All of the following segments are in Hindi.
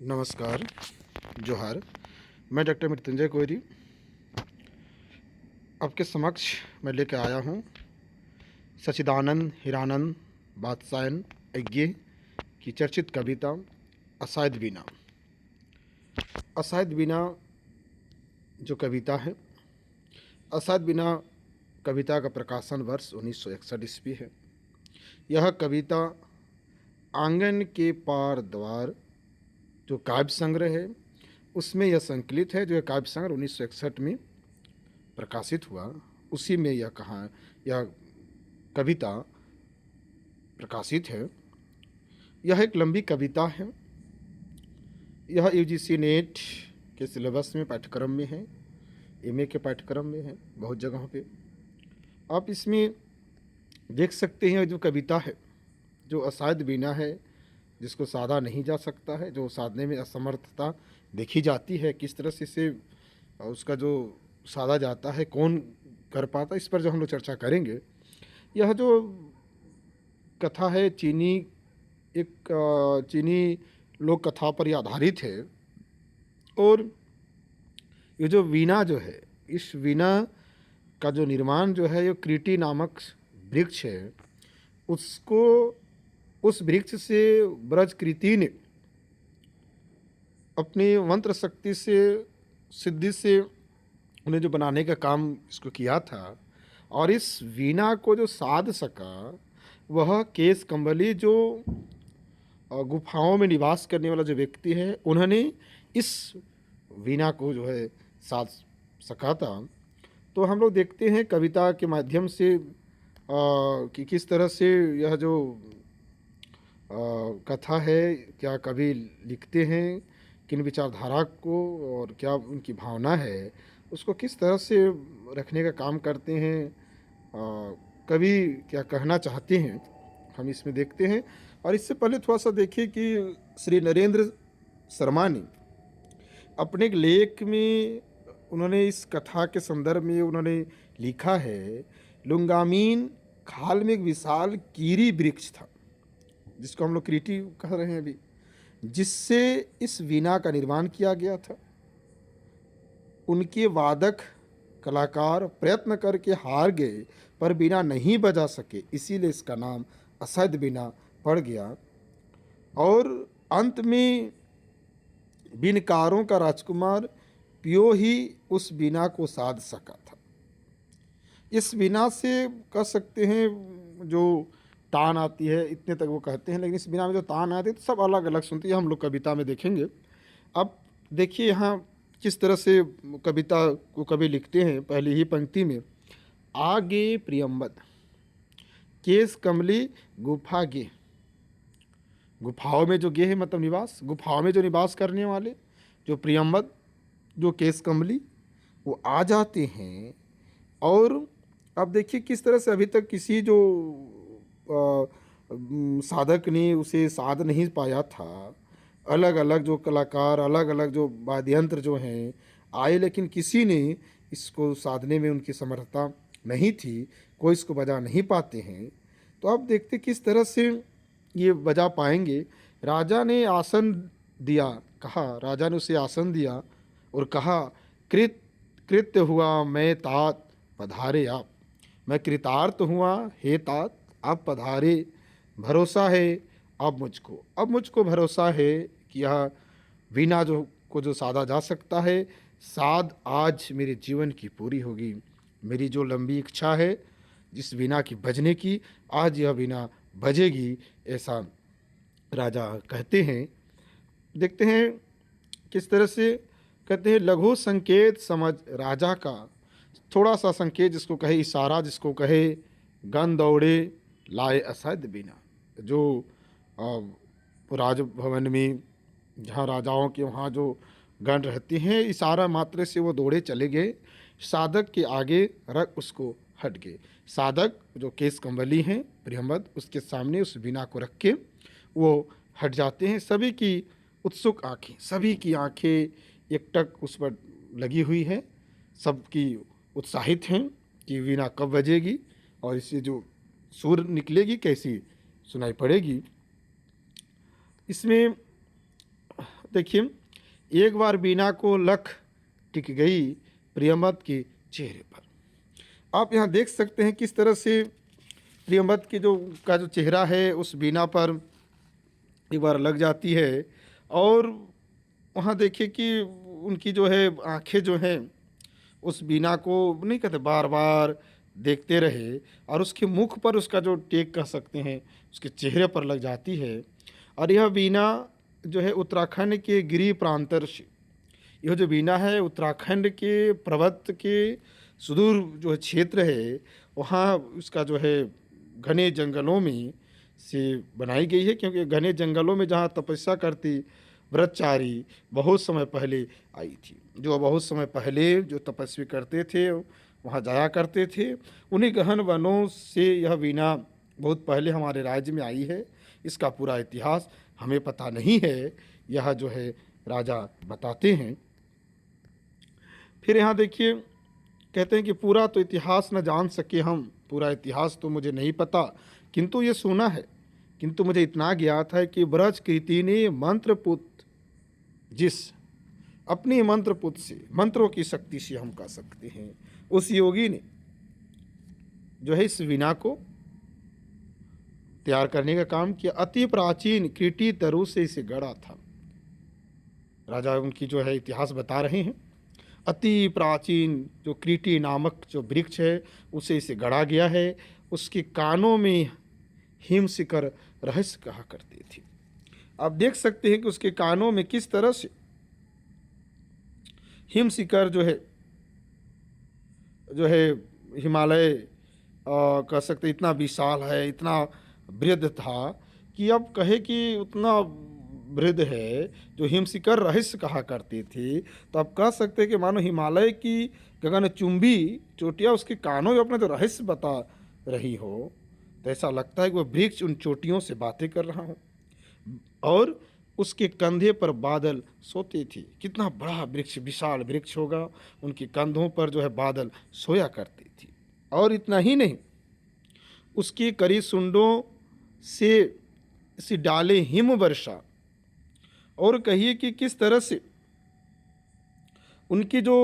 नमस्कार, जोहार। मैं डॉक्टर मृत्युंजय कोयरी आपके समक्ष मैं लेकर आया हूँ सच्चिदानंद हीरानंद बादशायन यज्ञ की चर्चित कविता असाध्य बीना। असाध्य बीना जो कविता है, असाध्य बीना कविता का प्रकाशन वर्ष 1961 ईस्वी है। यह कविता आंगन के पार द्वार जो काव्य संग्रह है उसमें यह संकलित है। जो यह काव्य संग्रह 1961 में प्रकाशित हुआ, उसी में यह कविता प्रकाशित है। यह एक लंबी कविता है। यह यूजीसी नेट के सिलेबस में पाठ्यक्रम में है, एमए के पाठ्यक्रम में है, बहुत जगहों पे आप इसमें देख सकते हैं। जो कविता है, जो असाध्य बीना है, जिसको साधा नहीं जा सकता है, जो साधने में असमर्थता देखी जाती है, किस तरह से इसे उसका जो साधा जाता है, कौन कर पाता, इस पर जो हम लोग चर्चा करेंगे। यह जो कथा है चीनी लोक कथा पर यह आधारित है। और ये जो वीणा जो है, इस वीणा का जो निर्माण जो है, ये क्रीटी नामक वृक्ष है, उसको उस वृक्ष से ब्रजकृति ने अपनी मंत्र शक्ति से, सिद्धि से उन्हें जो बनाने का काम इसको किया था। और इस वीणा को जो साध सका वह केस कंबली, जो गुफाओं में निवास करने वाला जो व्यक्ति है, उन्होंने इस वीणा को जो है साध सका था। तो हम लोग देखते हैं कविता के माध्यम से कि किस तरह से यह जो कथा है, क्या कवि लिखते हैं, किन विचारधारा को, और क्या उनकी भावना है, उसको किस तरह से रखने का काम करते हैं, कवि क्या कहना चाहते हैं, हम इसमें देखते हैं। और इससे पहले थोड़ा सा देखिए कि श्री नरेंद्र शर्मा ने अपने एक लेख में उन्होंने इस कथा के संदर्भ में उन्होंने लिखा है, लुंगामीन खाल में एक विशाल कीरी वृक्ष था, जिसको हम लोग क्रीटी कह रहे हैं अभी, जिससे इस वीणा का निर्माण किया गया था। उनके वादक कलाकार प्रयत्न करके हार गए, पर बीना नहीं बजा सके, इसीलिए इसका नाम असाध्य बीना पड़ गया। और अंत में बीनकारों का राजकुमार पियो ही उस बीना को साध सका था। इस बीना से कह सकते हैं जो तान आती है, इतने तक वो कहते हैं, लेकिन इस बीना में जो तान आती है तो सब अलग अलग सुनती है, हम लोग कविता में देखेंगे। अब देखिए यहाँ किस तरह से कविता को कवि लिखते हैं। पहली ही पंक्ति में, आगे प्रियम्बद केस कमली गुफा गे। गुफाओं में जो गे है मतलब निवास, गुफाओं में जो निवास करने वाले जो प्रियम्बद, जो केस कमली, वो आ जाते हैं। और अब देखिए किस तरह से अभी तक किसी जो साधक ने उसे साध नहीं पाया था। अलग अलग जो कलाकार, अलग अलग जो वाद्य यंत्र जो हैं आए, लेकिन किसी ने इसको साधने में उनकी समर्थता नहीं थी, कोई इसको बजा नहीं पाते हैं। तो अब देखते किस तरह से ये बजा पाएंगे। राजा ने आसन दिया, कहा, राजा ने उसे आसन दिया और कहा, कृत्य हुआ मैं तात पधारे आप। मैं कृतार्थ हुआ हे तात, आप पधारे। भरोसा है अब मुझको भरोसा है कि यह वीणा जो साधा जा सकता है, साध आज मेरे जीवन की पूरी होगी। मेरी जो लंबी इच्छा है जिस वीणा की बजने की, आज यह वीणा बजेगी, ऐसा राजा कहते हैं। देखते हैं किस तरह से कहते हैं, लघु संकेत समझ राजा का, थोड़ा सा संकेत जिसको कहे, इशारा जिसको कहे, गन दौड़े लाए असाध्य बीना। जो राजभवन में जहाँ राजाओं के वहाँ जो गण रहते हैं, इशारा मात्र से वो दौड़े चले गए, साधक के आगे रख उसको हट गए। साधक जो केस कंबली हैं प्रियम्बद, उसके सामने उस बीना को रख के वो हट जाते हैं। सभी की उत्सुक आंखें, सभी की आंखें एकटक उस पर लगी हुई है, सबकी उत्साहित हैं कि वीणा कब बजेगी और इससे जो सुर निकलेगी कैसी सुनाई पड़ेगी। इसमें देखिए, एक बार बीना को लख टिक गई प्रियमत के चेहरे पर। आप यहाँ देख सकते हैं किस तरह से प्रियमत की जो चेहरा है उस बीना पर एक बार लग जाती है। और वहाँ देखिए कि उनकी जो है आंखें जो हैं उस बीना को नहीं कहते बार बार देखते रहे, और उसके मुख पर उसका जो टेक कह सकते हैं उसके चेहरे पर लग जाती है। और यह बीना जो है उत्तराखंड के गिरी प्रांतर से, यह जो बीना है उत्तराखंड के पर्वत के सुदूर जो क्षेत्र है वहाँ उसका जो है घने जंगलों में से बनाई गई है, क्योंकि घने जंगलों में जहाँ तपस्या करती ब्रह्मचारी बहुत समय पहले आई थी। जो बहुत समय पहले जो तपस्वी करते थे वहाँ जाया करते थे, उन्हीं गहन वनों से यह वीणा बहुत पहले हमारे राज्य में आई है। इसका पूरा इतिहास हमें पता नहीं है, यह जो है राजा बताते हैं। फिर यहाँ देखिए कहते हैं कि पूरा तो इतिहास न जान सके हम, पूरा इतिहास तो मुझे नहीं पता, किंतु ये सुना है, किंतु मुझे इतना ज्ञात है कि ब्रज कीर्ति ने मंत्रपुत जिस अपनी मंत्रपुत से, मंत्रों की शक्ति से हम कह सकते हैं, उस योगी ने जो है इस वीणा को तैयार करने का काम किया। अति प्राचीन कीर्ति तरु से इसे गढ़ा था। राजा उनकी जो है इतिहास बता रहे हैं। अति प्राचीन जो क्रीटी नामक जो वृक्ष है उसे इसे गढ़ा गया है। उसके कानों में हिम शिखर रहस्य कहा करते थे। आप देख सकते हैं कि उसके कानों में किस तरह से हिम शिखर जो है हिमालय कह सकते इतना विशाल है, इतना वृद्ध था कि अब कहे कि उतना वृद्ध है जो हिमशिखर रहस्य कहा करते थे, तो आप कह सकते हैं कि मानो हिमालय की गगनचुंबी चोटियाँ उसके कानों में अपना जो रहस्य बता रही हो, तो ऐसा लगता है कि वह वृक्ष उन चोटियों से बातें कर रहा हो। और उसके कंधे पर बादल सोते थे। कितना बड़ा वृक्ष, विशाल वृक्ष होगा, उनके कंधों पर जो है बादल सोया करते थे। और इतना ही नहीं, उसकी करी सुंडों से डाले हिम वर्षा। और कहिए कि किस तरह से उनकी जो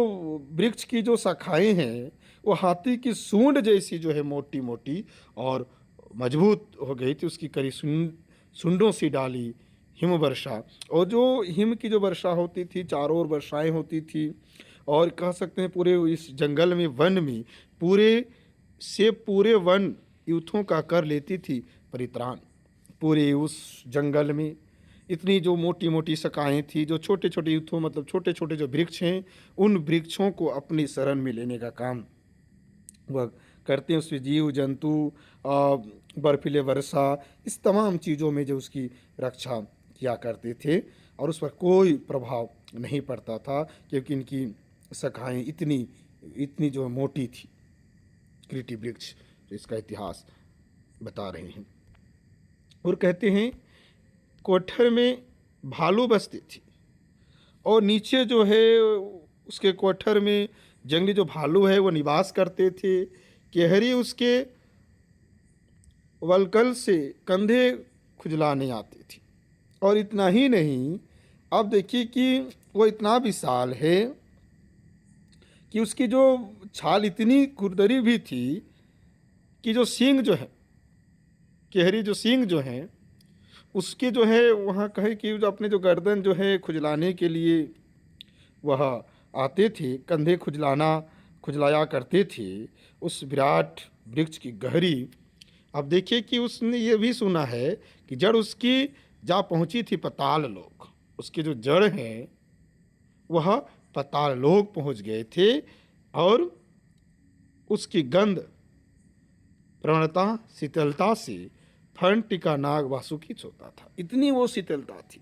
वृक्ष की जो शाखाएं हैं वो हाथी की सूंड जैसी जो है मोटी मोटी और मजबूत हो गई थी। उसकी करी सुंडों से डाली हिम वर्षा। और जो हिम की जो वर्षा होती थी, चारों ओर वर्षाएं होती थी, और कह सकते हैं पूरे इस जंगल में, वन में पूरे वन यूथों का कर लेती थी परित्राण। पूरे उस जंगल में इतनी जो मोटी मोटी शाखाएं थी, जो छोटे छोटे यूथों मतलब छोटे छोटे जो वृक्ष हैं, उन वृक्षों को अपनी शरण में लेने का काम वह करते हैं। उसमें जीव जंतु, बर्फीले वर्षा, इस तमाम चीज़ों में जो उसकी रक्षा किया करते थे, और उस पर कोई प्रभाव नहीं पड़ता था, क्योंकि इनकी शाखाएं इतनी जो मोटी थी। कीर्ति वृक्ष, तो इसका इतिहास बता रहे हैं। और कहते हैं कोठर में भालू बसती थी, और नीचे जो है उसके कोठर में जंगली जो भालू है वो निवास करते थे। केहरी उसके वलकल से कंधे खुजलाने आती थी। और इतना ही नहीं, अब देखिए कि वो इतना विशाल है कि उसकी जो छाल इतनी खुरदरी भी थी कि जो सींग जो है, केहरी जो सींग जो हैं उसके जो है वहाँ कहे कि जो अपने जो गर्दन जो है खुजलाने के लिए वह आते थे, कंधे खुजलाया करते थे उस विराट वृक्ष की गहरी। अब देखिए कि उसने ये भी सुना है कि जड़ उसकी जा पहुँची थी पाताल लोक। उसके जो जड़ हैं वह पाताल लोक पहुँच गए थे, और उसकी गंध प्रवणता शीतलता से फंटिका नाग वासुकी सोता था। इतनी वो शीतलता थी,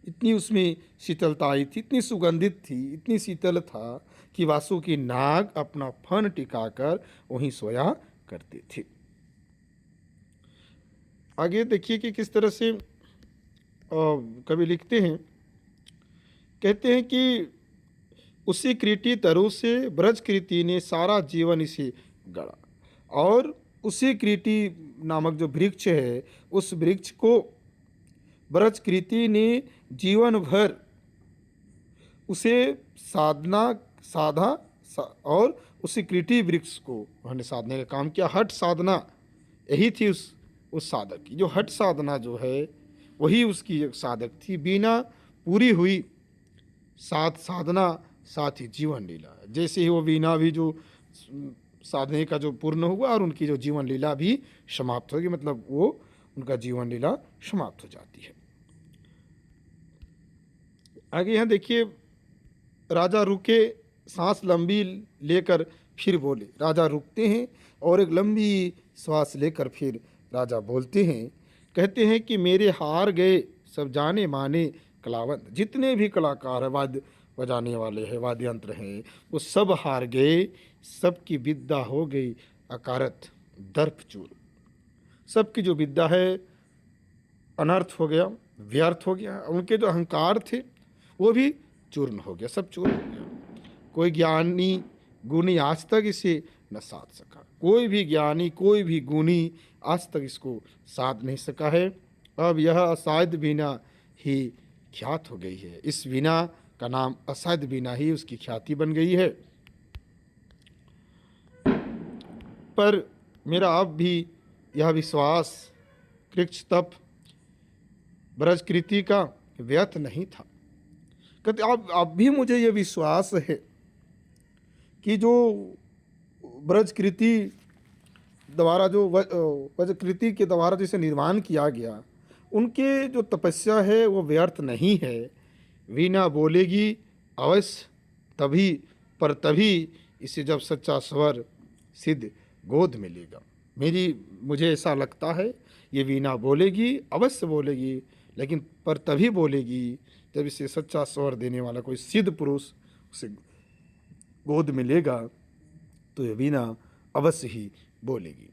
इतनी उसमें शीतलता आई थी, इतनी सुगंधित थी, इतनी शीतल था कि वासुकी नाग अपना फन टिकाकर वहीं सोया करते थे। आगे देखिए कि किस तरह से कवि लिखते हैं। कहते हैं कि उसी कृति तरु से ब्रज कृति ने सारा जीवन इसे गढ़ा। और उसी कृति नामक जो वृक्ष है उस वृक्ष को ब्रजकृति ने जीवन भर उसे साधना साधा और उसी कृति वृक्ष को उन्होंने साधने का काम किया। हठ साधना यही थी उस साधक की, जो हठ साधना जो है वही उसकी एक साधक थी। बिना पूरी हुई साथ साधना साथ ही जीवन लीला, जैसे ही वो वीणा भी जो साधने का जो पूर्ण हुआ और उनकी जो जीवन लीला भी समाप्त होगी, मतलब वो उनका जीवन लीला समाप्त हो जाती है। आगे यहाँ देखिए, राजा रुके, सांस लंबी लेकर फिर बोले। राजा रुकते हैं और एक लंबी श्वास लेकर फिर राजा बोलते हैं, कहते हैं कि मेरे हार गए सब जाने माने कलावंत। जितने भी कलाकार हैं, वाद्य बजाने वाले हैं, वाद्य यंत्र हैं, वो सब हार गए, सबकी विद्या हो गई अकारत दर्प चूर। सबकी जो विद्या है अनर्थ हो गया, व्यर्थ हो गया। उनके जो अहंकार थे वो भी चूर्ण हो गया, सब चूर्ण हो गया। कोई ज्ञानी गुणी आज तक इसे न साध सका। कोई भी ज्ञानी, कोई भी गुणी आज तक इसको साध नहीं सका है। अब यह असाध्य वीणा ही ख्यात हो गई है। इस वीणा का नाम असाध्य वीणा ही उसकी ख्याति बन गई है। पर मेरा अब भी यह विश्वास कृच्छ तप ब्रजकृति का व्यर्थ नहीं था। कहते अब भी मुझे ये विश्वास है कि जो ब्रजकृति द्वारा, जो ब्रजकृति के द्वारा जिसे निर्माण किया गया, उनके जो तपस्या है वो व्यर्थ नहीं है। वीणा बोलेगी अवश्य तभी, पर तभी इसे जब सच्चा स्वर सिद्ध गोद मिलेगा। मुझे ऐसा लगता है ये वीणा बोलेगी, अवश्य बोलेगी, लेकिन पर तभी बोलेगी जब इसे सच्चा स्वर देने वाला कोई सिद्ध पुरुष उसे गोद मिलेगा, तो ये वीणा अवश्य ही बोलेगी।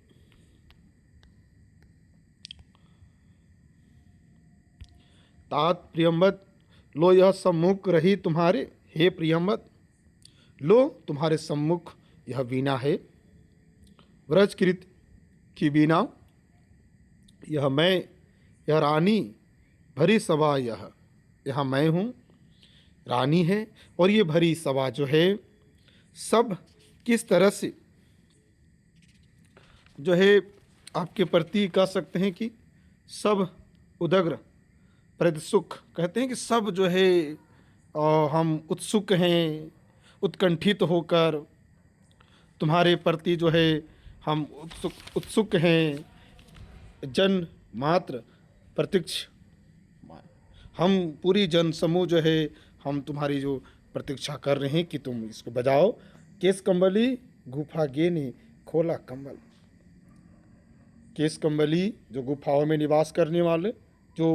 तात प्रियंवत लो यह सम्मुख रही तुम्हारे, हे प्रियंवत लो तुम्हारे सम्मुख यह वीणा है। व्रजकृत की वीणा, यह मैं, यह रानी भरी सभा, यह मैं हूँ, रानी है। और ये भरी सभा जो है, सब किस तरह से जो है आपके प्रति कह सकते हैं कि सब उदग्र प्रदसुख, कहते हैं कि सब जो है हम उत्सुक हैं, उत्कंठित होकर तुम्हारे प्रति जो है हम उत्सुक हैं। जन मात्र प्रतीक्ष, हम पूरी जन समूह जो है हम तुम्हारी जो प्रतीक्षा कर रहे हैं कि तुम इसको बजाओ। केस कंबली गुफा गे ने खोला कंबल। केस कंबली जो गुफाओं में निवास करने वाले जो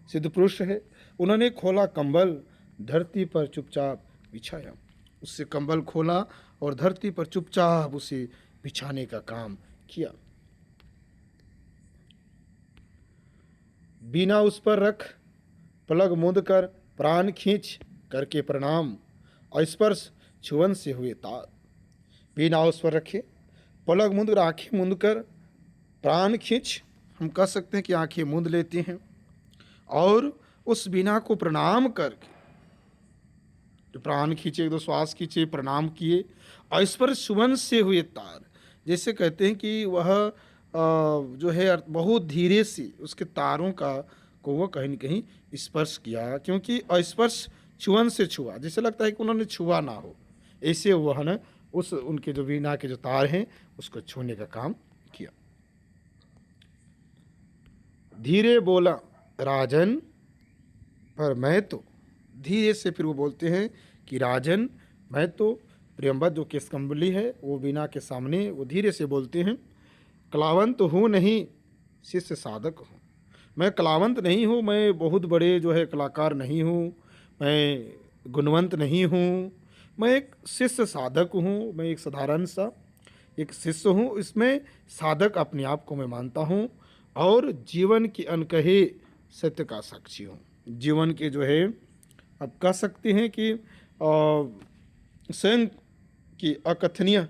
सिद्ध पुरुष है, उन्होंने खोला कंबल, धरती पर चुपचाप बिछाया। उससे कंबल खोला और धरती पर चुपचाप उसे बिछाने का काम किया। बिना उस पर रख पलक मूंद कर प्राण खींच करके प्रणाम, और स्पर्श छुअन से हुए तार। बिना उस पर रखे पलक मूंद कर, आँखें मूंद कर प्राण खींच, हम कह सकते हैं कि आँखें मूंद लेते हैं, और उस बिना को प्रणाम करके जो प्राण खींचे, एक दो श्वास खींचे, प्रणाम किए, और स्पर्श छुअन से हुए तार। जैसे कहते हैं कि वह जो है बहुत धीरे से उसके तारों को वो कहीं न कहीं स्पर्श किया, क्योंकि स्पर्श छुअन से छुआ, जैसे लगता है कि उन्होंने छुआ ना हो, ऐसे वह न उस उनके जो वीणा के जो तार हैं उसको छूने का काम किया। धीरे बोला राजन, पर मैं तो, धीरे से फिर वो बोलते हैं कि राजन मैं तो, प्रियंवत जो केशकंबली है वो वीणा के सामने वो धीरे से बोलते हैं, कलावंत हूँ नहीं शिष्य साधक हूँ। मैं कलावंत नहीं हूँ, मैं बहुत बड़े जो है कलाकार नहीं हूँ, मैं गुणवंत नहीं हूँ, मैं एक शिष्य साधक हूँ, मैं एक साधारण सा एक शिष्य हूँ। इसमें साधक अपने आप को मैं मानता हूँ, और जीवन की अनकहे सत्य का साक्षी हूँ। जीवन के जो है अब कह सकते हैं कि स्वयं की अकथनीय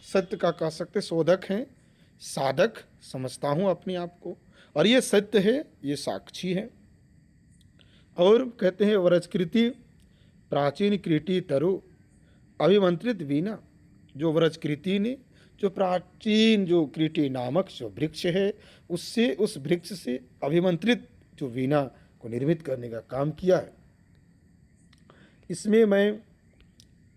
सत्य का कह सकते शोधक हैं, साधक समझता हूँ अपने आप को, और ये सत्य है, ये साक्षी है। और कहते हैं व्रजकृति प्राचीन कृति तरु अभिमंत्रित वीणा, जो व्रजकृति ने जो प्राचीन जो कृति नामक जो वृक्ष है उससे उस वृक्ष से अभिमंत्रित जो वीणा को निर्मित करने का काम किया है। इसमें मैं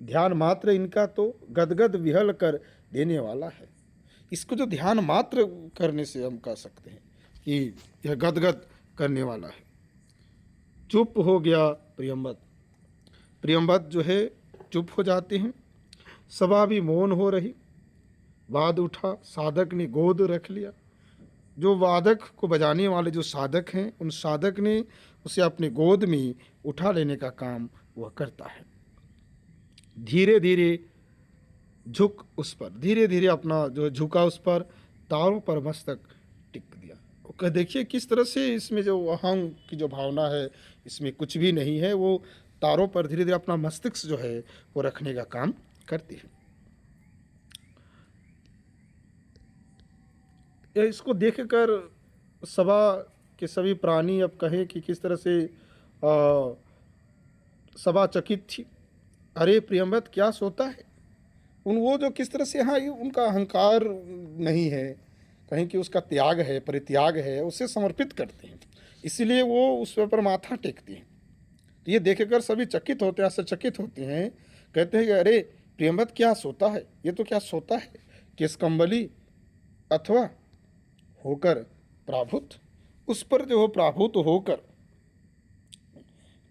ध्यान मात्र इनका तो गदगद विहल कर देने वाला है। इसको जो ध्यान मात्र करने से हम कह सकते हैं कि यह गदगद करने वाला है। चुप हो गया प्रियंवद, प्रियंवद जो है चुप हो जाते हैं, सभा भी मौन हो रही। वाद उठा, साधक ने गोद रख लिया। जो वादक को बजाने वाले जो साधक हैं उन साधक ने उसे अपने गोद में उठा लेने का काम वह करता है। धीरे धीरे झुक उस पर, धीरे धीरे अपना जो झुका उस पर, तारों पर मस्तक टिक दिया। वो देखिए किस तरह से इसमें जो अहं की जो भावना है इसमें कुछ भी नहीं है। वो तारों पर धीरे धीरे अपना मस्तिष्क जो है वो रखने का काम करती है। इसको देखकर सभा के सभी प्राणी अब कहे कि किस तरह से सभा चकित थी। अरे प्रियंवद क्या सोता है। वो जो किस तरह से यहाँ उनका अहंकार नहीं है, कहीं कि उसका त्याग है, परित्याग है, उसे समर्पित करते हैं, इसीलिए वो उस पर माथा टेकते हैं। तो ये देखकर सभी चकित होते हैं, आश्चर्यचकित होते हैं। कहते हैं कि अरे प्रियंवद क्या सोता है, ये तो क्या सोता है, केशकंबली अथवा होकर प्राभुत। उस पर जो प्राभुत होकर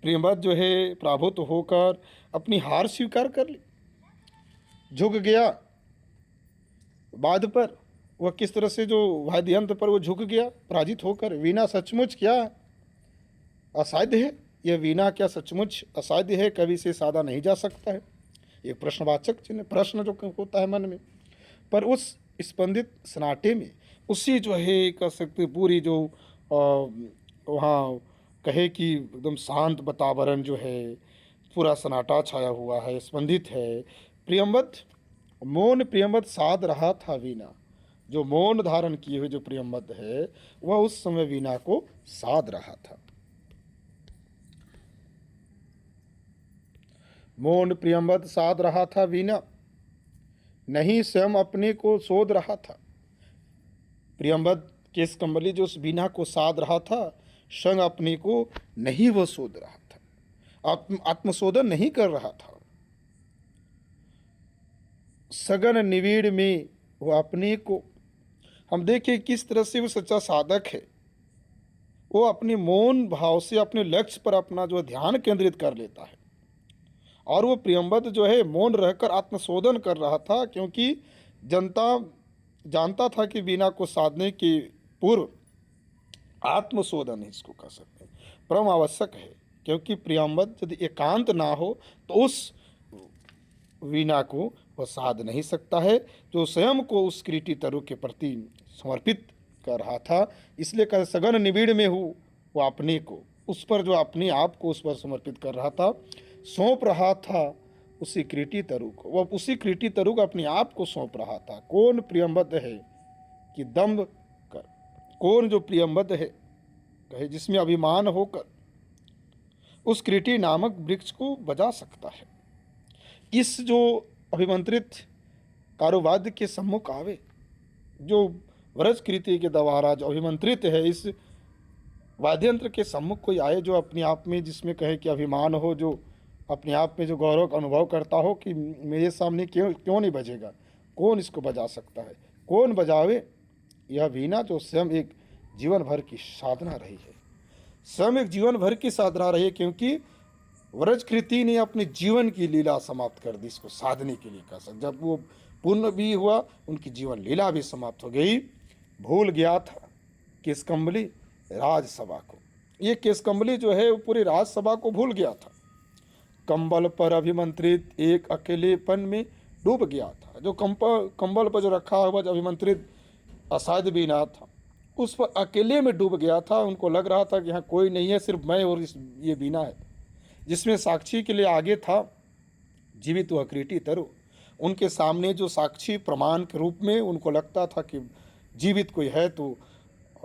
प्रियंवद जो है प्राभुत होकर अपनी हार स्वीकार कर ली, झुक गया बाद पर। वह किस तरह से जो वाद्य यंत्र पर वो झुक गया पराजित होकर। वीणा सचमुच क्या असाध्य है, यह वीणा क्या सचमुच असाध्य है, कवि से साधा नहीं जा सकता है। एक प्रश्नवाचक चिन्ह, प्रश्न जो होता है मन में। पर उस स्पंदित सन्नाटे में उसी जो है कह सकते पूरी जो वहाँ कहे कि एकदम शांत वातावरण जो है, पूरा सन्नाटा छाया हुआ है, स्पंदित है। प्रियंवद मौन, प्रियंवद साध रहा था वीणा। जो मौन धारण किए हुए जो प्रियंवद है वह उस समय वीणा को साध रहा था। मौन प्रियंवद साध रहा था वीणा, नहीं स्वयं अपने को शोध रहा था। प्रियंवद केशकंबली जो उस वीणा को साध रहा था, संग अपने को नहीं वो शोध रहा था, आत्मशोधन नहीं कर रहा था। सघन निविड़ में वो अपने को, हम देखें किस तरह से वो सच्चा साधक है। वो अपने मौन भाव से अपने लक्ष्य पर अपना जो ध्यान केंद्रित कर लेता है। और वो प्रियंवद जो है मौन रहकर आत्मशोधन कर रहा था, क्योंकि जनता जानता था कि वीणा को साधने के पूर्व आत्मशोधन इसको कह सकते हैं परम आवश्यक है। क्योंकि प्रियंवद यदि एकांत ना हो तो उस वीणा को वह साध नहीं सकता है, जो स्वयं को उस कृति तरु के प्रति समर्पित कर रहा था। इसलिए कह सघन निबिड़ में हूँ वो अपने को, उस पर जो अपने आप को उस पर समर्पित कर रहा था, सौंप रहा था उसी कृति तरु को। वह उसी कृति तरु को अपने आप को सौंप रहा था। कौन प्रियंवद है कि दम्भ कर, कौन जो प्रियंवद है कहे जिसमें अभिमान होकर उस कृति नामक वृक्ष को बजा सकता है। इस जो अभिमंत्रित कारुवाद्य के सम्मुख आवे, जो व्रज कृति के द्वारा जो अभिमंत्रित है, इस वाद्यंत्र के सम्मुख कोई आए जो अपने आप में जिसमें कहे कि अभिमान हो, जो अपने आप में जो गौरव का अनुभव करता हो कि मेरे सामने क्यों नहीं बजेगा, कौन इसको बजा सकता है, कौन बजावे। यह वीणा जो स्वयं एक जीवन भर की साधना रही है, स्वयं एक जीवन भर की साधना रही है। क्योंकि व्रजकृति ने अपने जीवन की लीला समाप्त कर दी इसको साधने के लिए कह सकते। जब वो पूर्ण भी हुआ उनकी जीवन लीला भी समाप्त हो गई। भूल गया था केशकंबली राजसभा को। ये केशकंबली जो है वो पूरी राजसभा को भूल गया था। कंबल पर अभिमंत्रित एक अकेलेपन में डूब गया था। जो कंबल पर जो रखा हुआ जो अभिमंत्रित असाध्य वीणा था उस पर अकेले में डूब गया था। उनको लग रहा था कि यहाँ कोई नहीं है, सिर्फ मैं और ये वीणा है, जिसमें साक्षी के लिए आगे था जीवित वह कृति तरु। उनके सामने जो साक्षी प्रमाण के रूप में उनको लगता था कि जीवित कोई है तो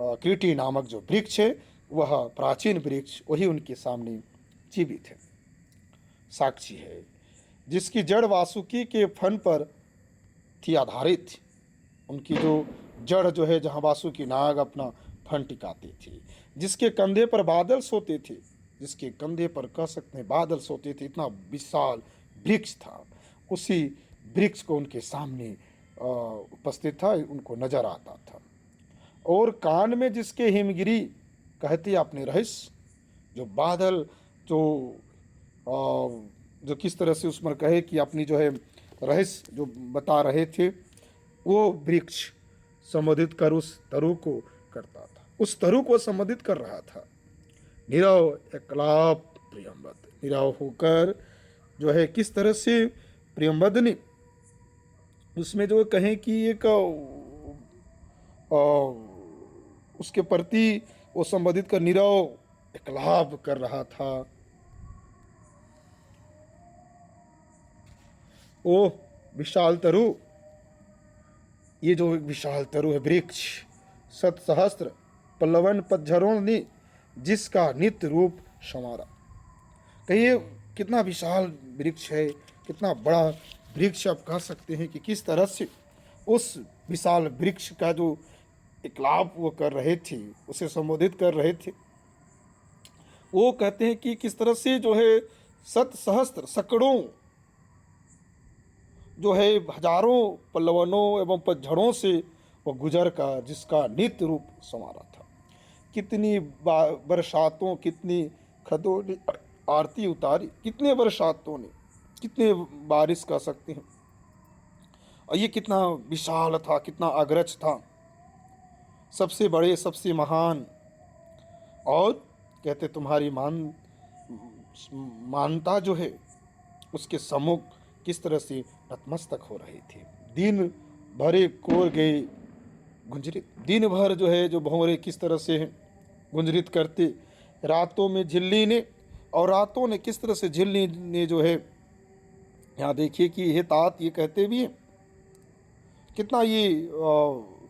कृति नामक जो वृक्ष है, वह प्राचीन वृक्ष वही उनके सामने जीवित है, साक्षी है, जिसकी जड़ वासुकी के फन पर थी आधारित। उनकी जो जड़ जो है, जहाँ वासुकी नाग अपना फन टिकाते थे, जिसके कंधे पर बादल सोते थे, जिसके कंधे पर कह सकते हैं बादल सोते थे, इतना विशाल वृक्ष था। उसी वृक्ष को उनके सामने उपस्थित था, उनको नजर आता था। और कान में जिसके हिमगिरी कहती अपने रहस्य, जो बादल जो किस तरह से उसमें कहे कि अपनी जो है रहस्य जो बता रहे थे, वो वृक्ष संबोधित कर उस तरु को करता था, उस तरु को संबोधित कर रहा था। नीरव एकलाप प्रियंवद, नीरव होकर जो है किस तरह से प्रियंवद ने उसमें जो कहें कि एक उसके प्रति वो संबोधित कर नीरव एकलाप कर रहा था। ओ विशाल तरु, ये जो विशाल तरु है वृक्ष, सत सहस्त्र पल्लवन पतझरों ने जिसका नित्य रूप संवारा। कहिए कितना विशाल वृक्ष है, कितना बड़ा वृक्ष आप कह सकते हैं कि किस तरह से उस विशाल वृक्ष का जो इकलाप वो कर रहे थे, उसे संबोधित कर रहे थे। वो कहते हैं कि किस तरह से जो है सत सहस्त्र सैकड़ों जो है हजारों पल्लवनों एवं पतझड़ों से वो गुजर का जिसका नित्य रूप संवारा था। कितनी बरसातों, कितनी खदों ने आरती उतारी, कितने बरसातों ने, कितने बारिश कह सकते हैं। और ये कितना विशाल था, कितना अग्रज था, सबसे बड़े, सबसे महान। और कहते तुम्हारी मानता जो है उसके सम्मुख किस तरह से नतमस्तक हो रहे थे। दिन भरे कोर गए गुंजरित, दिन भर जो है जो भंवरे किस तरह से गुंजरित करते, रातों में झिल्ली ने, और रातों ने किस तरह से झिल्ली ने जो है, यहाँ देखिए कि ये तात ये कहते भी हैं, कितना ये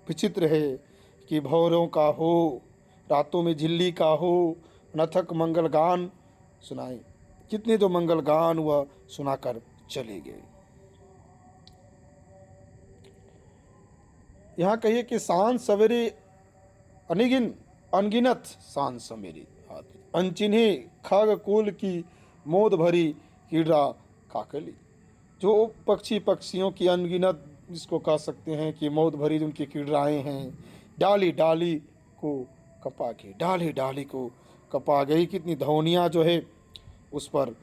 विचित्र है कि भंवरों का हो, रातों में झिल्ली का हो, नथक मंगल गान सुनाए। कितने जो मंगल गान वह सुनाकर चले गए। यहाँ कहिए कि सांझ सवेरे अनगिनत सांझ सवेरे अनचिन्हे खग कुल की मोद भरी कीड़ा काकली। जो पक्षियों की अनगिनत जिसको कह सकते हैं कि मौत भरी उनकी कीड़ाएँ हैं, डाली डाली को कपा के, डाली डाली को कपा गई। कितनी ध्वनियाँ जो है उस पर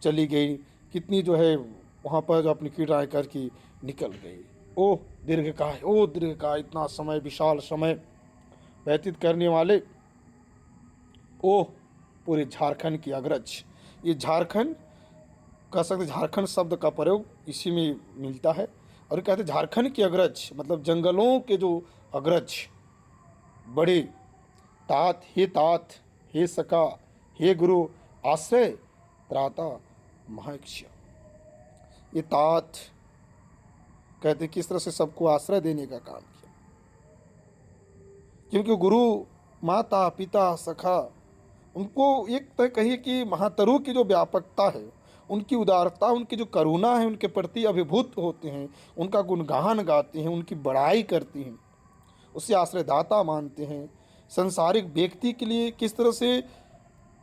चली गई, कितनी जो है वहाँ पर जो अपनी कीड़ाएँ करके निकल गई। ओह दीर्घकाय, ओह दीर्घकाय, इतना समय, विशाल समय व्यतीत करने वाले, ओह पूरे झारखंड की अग्रज। ये झारखंड कह सकते, झारखंड शब्द का प्रयोग इसी में मिलता है। और कहते झारखंड की अग्रज मतलब जंगलों के जो अग्रज बड़े तात, हे सका, हे गुरु आश्रय त्राता महायक्ष्य। ये तात कहते किस तरह से सबको आश्रय देने का काम किया, क्योंकि गुरु, माता, पिता, सखा, उनको एक तय कहिए कि महातरु की जो व्यापकता है, उनकी उदारता, उनकी जो करुणा है, उनके प्रति अभिभूत होते हैं, उनका गुणगान गाते हैं, उनकी बड़ाई करते हैं, उसे आश्रयदाता मानते हैं। संसारिक व्यक्ति के लिए किस तरह से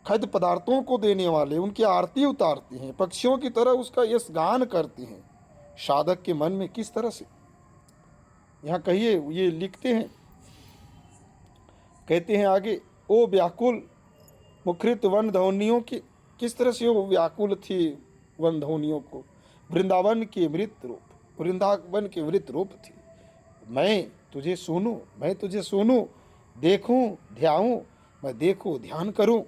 खाद्य पदार्थों को देने वाले, उनकी आरती उतारते हैं, पक्षियों की तरह उसका यश गान करते हैं। साधक के मन में किस तरह से, यहाँ कहिए ये लिखते हैं, कहते हैं आगे, ओ व्याकुल मुखरित वन ध्वनियों की, किस तरह से वो व्याकुल थी वन ध्वनियों को, वृंदावन के मृत रूप थी। मैं तुझे सुनूं, मैं तुझे सुनूं, देखूं ध्याऊं, मैं देखूं ध्यान करूं।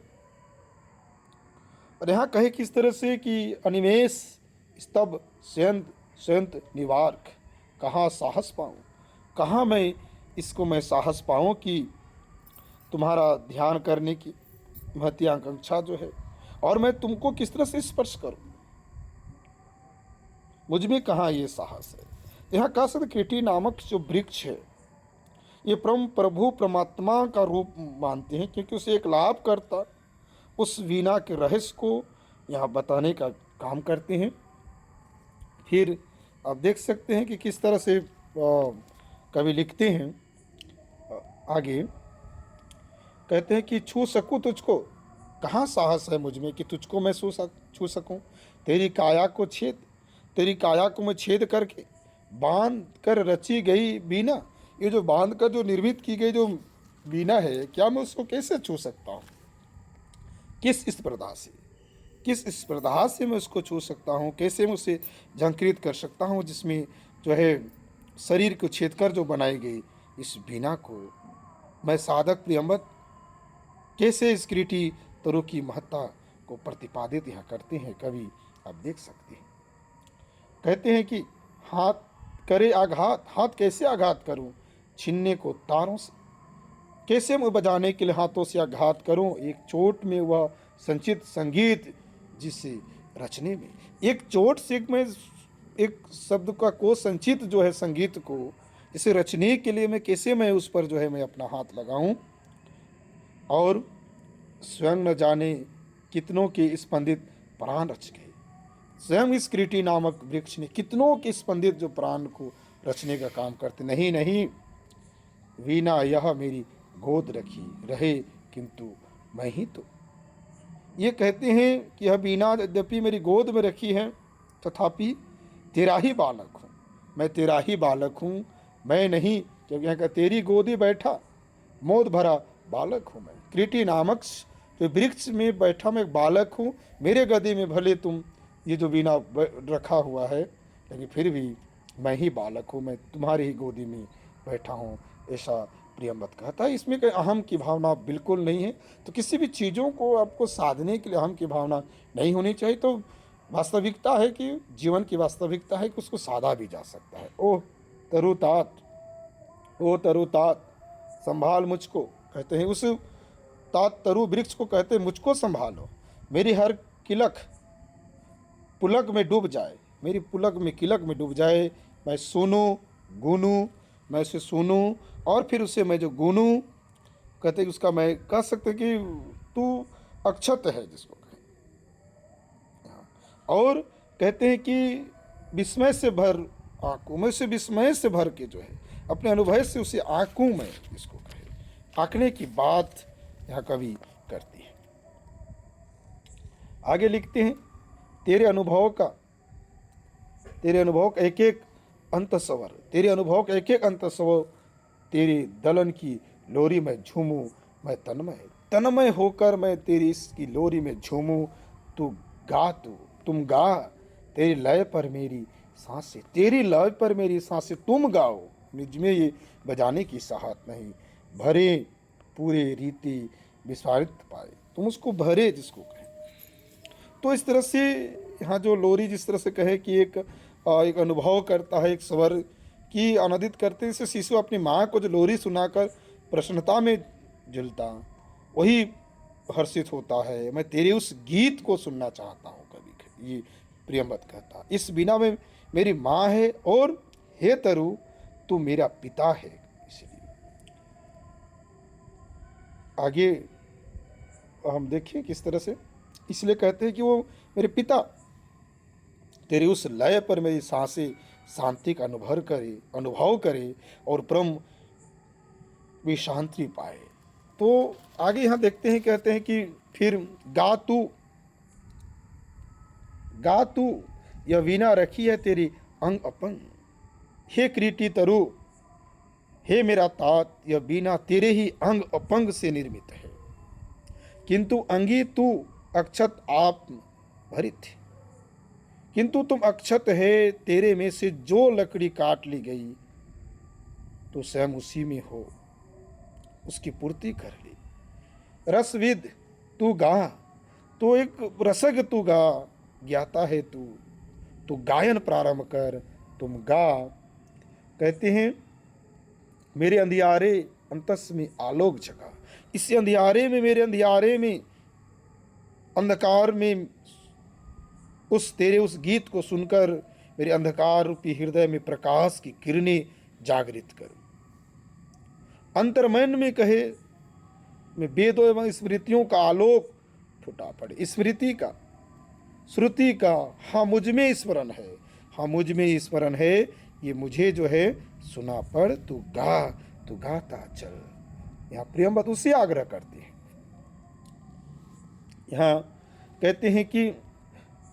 और यहाँ कहे किस तरह से कि अनिमेष स्तब संत निवारक, कहाँ साहस पाऊं, कहाँ मैं साहस पाऊं कि तुम्हारा ध्यान करने की महती आकांक्षा जो है, और मैं तुमको किस तरह से स्पर्श करूं, मुझ में कहाँ ये साहस है। यहाँ कह सकते कीटी नामक जो वृक्ष है, ये परम प्रभु परमात्मा का रूप मानते हैं, क्योंकि उसे एक लाभ करता उस वीणा के रहस्य को यहाँ बताने का काम करते हैं। फिर आप देख सकते हैं कि किस तरह से कवि लिखते हैं। आगे कहते हैं कि छू सकूं तुझको, कहाँ साहस है मुझ में कि तुझको मैं छू सकूं। तेरी काया को छेद, तेरी काया को मैं छेद करके बांध कर रची गई बीना, ये जो बांध कर जो निर्मित की गई जो बीना है, क्या मैं उसको कैसे छू सकता हूँ? किस स्पर्धा से, किस स्पर्धा से मैं उसको छू सकता हूँ? कैसे मैं उसे झंकृत कर सकता हूँ जिसमें जो है शरीर को छेद कर जो बनाई गई इस बीना को मैं साधक प्रियंवत कैसे इस क्रीटी तरु की महत्ता को प्रतिपादित यहाँ करते हैं कवि, आप देख सकते हैं। कहते हैं कि हाथ करे आघात, हाथ कैसे आघात करूं छीनने को तारों से, कैसे मैं बजाने के लिए हाथों से आघात करूं एक चोट में वह संचित संगीत जिसे रचने में, एक चोट से मैं एक शब्द का को संचित जो है संगीत को इसे रचने के लिए मैं कैसे मैं उस पर जो है मैं अपना हाथ लगाऊं, और स्वयं न जाने कितनों के स्पंदित प्राण रच गए। स्वयं इस क्रीटी नामक वृक्ष ने कितनों के स्पंदित जो प्राण को रचने का काम करते। नहीं नहीं, वीणा यह मेरी गोद रखी रहे किंतु मैं ही तो, ये कहते हैं कि यह वीणा यद्यपि मेरी गोद में रखी है तथापि तेरा ही बालक हूँ, मैं तेरा ही बालक हूँ, मैं नहीं, क्योंकि यहाँ का तेरी गोदी बैठा मोद भरा बालक हूँ मैं। क्रीटी नामक जो वृक्ष में बैठा मैं एक बालक हूँ, मेरे गदी में भले तुम ये जो वीणा रखा हुआ है, लेकिन फिर भी मैं ही बालक हूँ, मैं तुम्हारी ही गोदी में बैठा हूँ, ऐसा प्रियंवत कहता है। इसमें कोई अहम की भावना बिल्कुल नहीं है। तो किसी भी चीज़ों को आपको साधने के लिए अहम की भावना नहीं होनी चाहिए। तो वास्तविकता है कि जीवन की वास्तविकता है कि उसको साधा भी जा सकता है। ओह तरुतात, ओ तरुतात संभाल मुझको, कहते हैं उस तात तरु वृक्ष को कहते हैं मुझको संभालो, मेरी हर किलक पुलक में डूब जाए, मेरी पुलक में किलक में डूब जाए, मैं सुनूं गुनूं, मैं उसे सुनूं और फिर उसे मैं जो गुनूं, कहते हैं उसका मैं कह सकते कि तू अक्षत है जिसको कहें। और कहते हैं कि विस्मय से भर आंकूं, मैं उसे विस्मय से भर के जो है अपने अनुभव से उसे आंकूं मैं, इसको कहे आंकने की बात यहाँ कवि करती है। आगे लिखते हैं तेरे अनुभव का एक एक अंतस्वर, तेरे अनुभव का एक एक अंतस्वर, तेरी दलन की लोरी में झूमूं मैं तन्मय, तन्मय होकर मैं तेरी इसकी लोरी में झूमूं, तू गा, तुम गा, तेरी लय पर मेरी सांसें, तेरी लय पर मेरी सांसें तुम गाओ, मुझ में ये बजाने की साहत नहीं, भरे पूरे रीति विस्तारित पाए, तुम उसको भरे जिसको कहें। तो इस तरह से यहाँ जो लोरी जिस तरह से कहे कि एक अनुभव करता है, एक स्वर की आनंदित करते, जैसे शिशु अपनी माँ को जो लोरी सुनाकर प्रसन्नता में झूलता, वही हर्षित होता है, मैं तेरे उस गीत को सुनना चाहता हूँ कभी, ये प्रियंवत कहता। इस बिना में मेरी माँ है और हे तरु तू मेरा पिता है। इसलिए आगे हम देखिए किस तरह से, इसलिए कहते हैं कि वो मेरे पिता, तेरे उस लय पर मेरी सांसें शांति का अनुभव करे और परम विशांति पाए। तो आगे यहाँ देखते हैं, कहते हैं कि फिर गा तू यह वीणा रखी है तेरी अंग अपंग, हे क्रीटी तरु, हे मेरा तात, यह वीणा तेरे ही अंग अपंग से निर्मित है, किंतु अंगी तू अक्षत आप भरित, किंतु तुम अक्षत है, तेरे में से जो लकड़ी काट ली गई तो स्वयं उसी में हो, उसकी पूर्ति कर ली। रसविद तू गा, तो एक रसग तू गा, ज्ञाता है तू गायन प्रारंभ कर, तुम गा। कहते हैं मेरे अंधियारे अंतस में आलोक जगा, इस अंधियारे में, मेरे अंधियारे में, अंधकार में उस तेरे उस गीत को सुनकर मेरे अंधकार रूपी हृदय में प्रकाश की किरणें जागृत करूं। अंतर्मन में कहे, में वेदों एवं स्मृतियों का आलोक फुटा पड़े। स्मृति का, श्रुति का, हाँ मुझ में स्मरण है, हाँ मुझ में स्मरण है, ये मुझे जो है सुना पड़, तू गा, तू गाता चल। यहाँ प्रियंवद उससे आग्रह करते हैं। यहाँ कहते हैं कि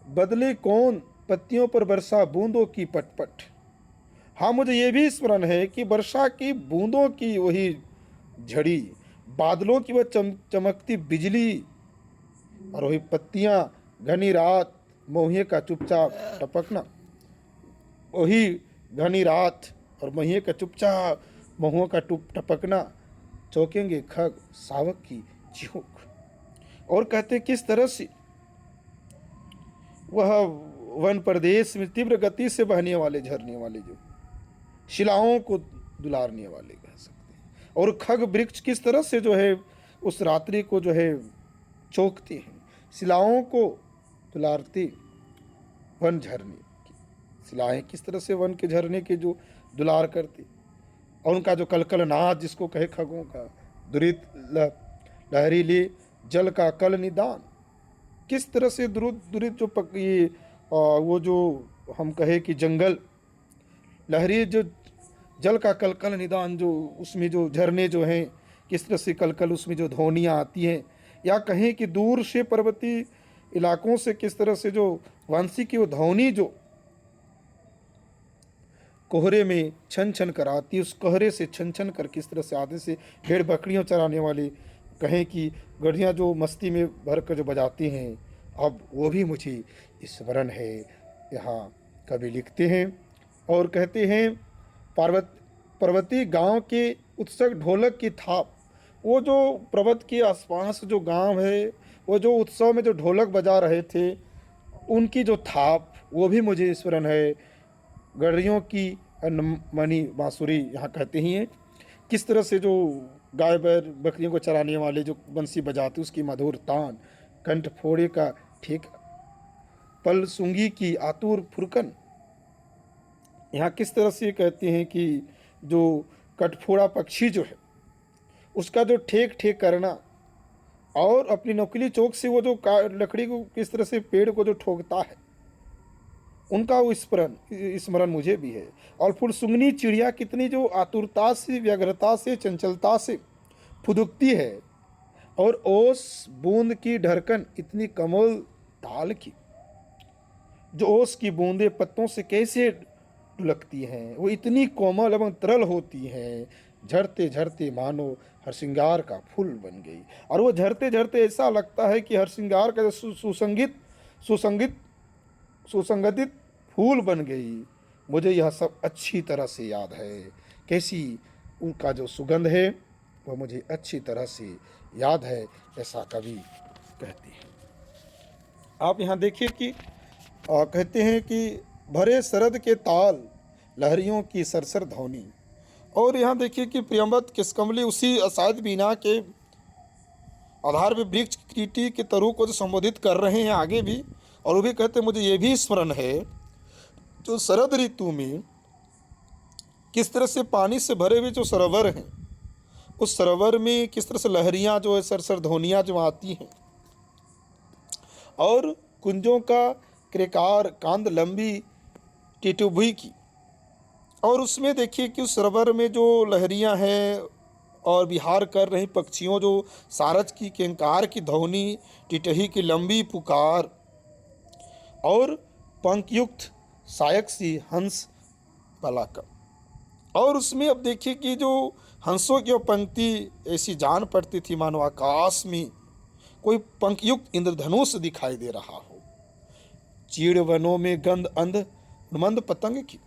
बदले कौन पत्तियों पर वर्षा बूंदों की पटपट। हाँ मुझे ये भी स्मरण है कि वर्षा की बूंदों की वही झड़ी, बादलों की वह चमकती बिजली, और वही पत्तियां, घनी रात, मोहिए का चुपचाप टपकना। वही घनी रात और मोहिए का चुपचाप महुओं का टपकना, चौंकेंगे खग सावक की चिहुक। और कहते किस तरह से वह वन प्रदेश में तीव्र गति से बहने वाले झरने वाले जो शिलाओं को दुलारने वाले कह सकते हैं, और खग वृक्ष किस तरह से जो है उस रात्रि को जो है चौंकते हैं, शिलाओं को दुलारते वन झरने की शिलाएं किस तरह से वन के झरने के जो दुलार करती, और उनका जो कलकल नाद जिसको कहे खगों का, दुरित लहरीले जल का कल निदान, किस तरह से दुरित जो ये वो जो हम कहे कि जंगल, लहरी जो जल का कलकल निदान, जो उसमें जो झरने जो हैं किस तरह से कलकल उसमें जो ध्वनियाँ आती हैं, या कहें कि दूर से पर्वतीय इलाकों से किस तरह से जो वांसी की वो ध्वनि जो कोहरे में छन छन कर आती है, उस कोहरे से छन छन कर किस तरह से आते से भेड़ बकरियां चराने वाले कहें कि गढ़ियाँ जो मस्ती में भर कर जो बजाती हैं, अब वो भी मुझे स्मरण है। यहाँ कवि लिखते हैं और कहते हैं पर्वतीय गांव के उत्सुक ढोलक की थाप, वो जो पर्वत के आसपास जो गांव है, वो जो उत्सव में जो ढोलक बजा रहे थे, उनकी जो थाप वो भी मुझे स्मरण है। गड़रियों की मणि बांसुरी यहाँ कहते ही हैं, किस तरह से जो गाय बैल बकरियों को चराने वाले जो बंसी बजाते उसकी मधुर तान, कंठ फोड़े का ठेका, पल सुंगी की आतुर फुरकन। यहाँ किस तरह से कहते हैं कि जो कटफोड़ा पक्षी जो है उसका जो ठेक ठेक करना, और अपनी नोकीली चोक से वो जो लकड़ी को किस तरह से पेड़ को जो ठोकता है, उनका वो स्मरण मुझे भी है। और फिर सुंगनी चिड़िया कितनी जो आतुरता से, व्यग्रता से, चंचलता से फुदकती है, और ओस बूंद की ढरकन इतनी कमल ताल की, जो ओस की बूंदें पत्तों से कैसे ढुलकती हैं, वो इतनी कोमल एवं तरल होती हैं, झरते झरते मानो हरसिंगार का फूल बन गई। और वो झरते झरते ऐसा लगता है कि हरसिंगार का सुसंगतित फूल बन गई। मुझे यह सब अच्छी तरह से याद है, कैसी उनका जो सुगंध है वह मुझे अच्छी तरह से याद है, ऐसा कवि कहते हैं। आप यहाँ देखिए कि कहते हैं कि भरे शरद के ताल, लहरियों की सरसर ध्वनि। और यहाँ देखिए कि प्रियंवद किसकमली उसी असाध बीना के आधार पे वृक्ष कीटी के तरु को जो संबोधित कर रहे हैं आगे भी, और वो भी कहते हैं मुझे ये भी स्मरण है जो शरद ऋतु में किस तरह से पानी से भरे हुए जो सरोवर हैं, उस सरोवर में किस तरह से लहरियाँ जो है सरसर ध्वनियाँ जो आती हैं, और कुंजों का क्रेकार कांद लंबी टिटुभी की, और उसमें देखिए कि उस सरोवर में जो लहरियाँ हैं और विहार कर रही पक्षियों जो सारज की किंकार की ध्वनि, टिटही की लंबी पुकार, और पंखयुक्त सायक सी हंस पलाकर। और उसमें अब देखिए कि जो हंसों की पंक्ति ऐसी जान पड़ती थी मानो आकाश में कोई पंखयुक्त इंद्रधनुष दिखाई दे रहा हो। चीड़ वनों में गंध अंध मंद पतंग की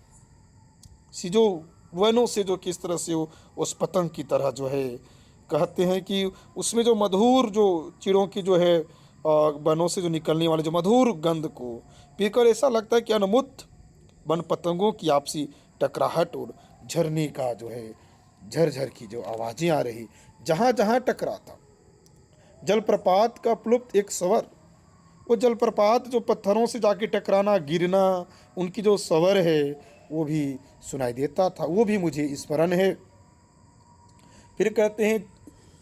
सी, जो वनों से जो किस तरह से उस पतंग की तरह जो है कहते हैं कि उसमें जो मधुर जो चिड़ों की जो है वनों से जो निकलने वाले जो मधुर गंध को पीकर ऐसा लगता है कि अनमुक्त वन पतंगों की आपसी टकराहट और झरने का जो है झरझर की जो आवाज़ें आ रही, जहाँ जहाँ टकराता जलप्रपात का प्लुप्त एक स्वर, वो जलप्रपात जो पत्थरों से जाके टकराना गिरना, उनकी जो स्वर है वो भी सुनाई देता था, वो भी मुझे स्मरण है। फिर कहते हैं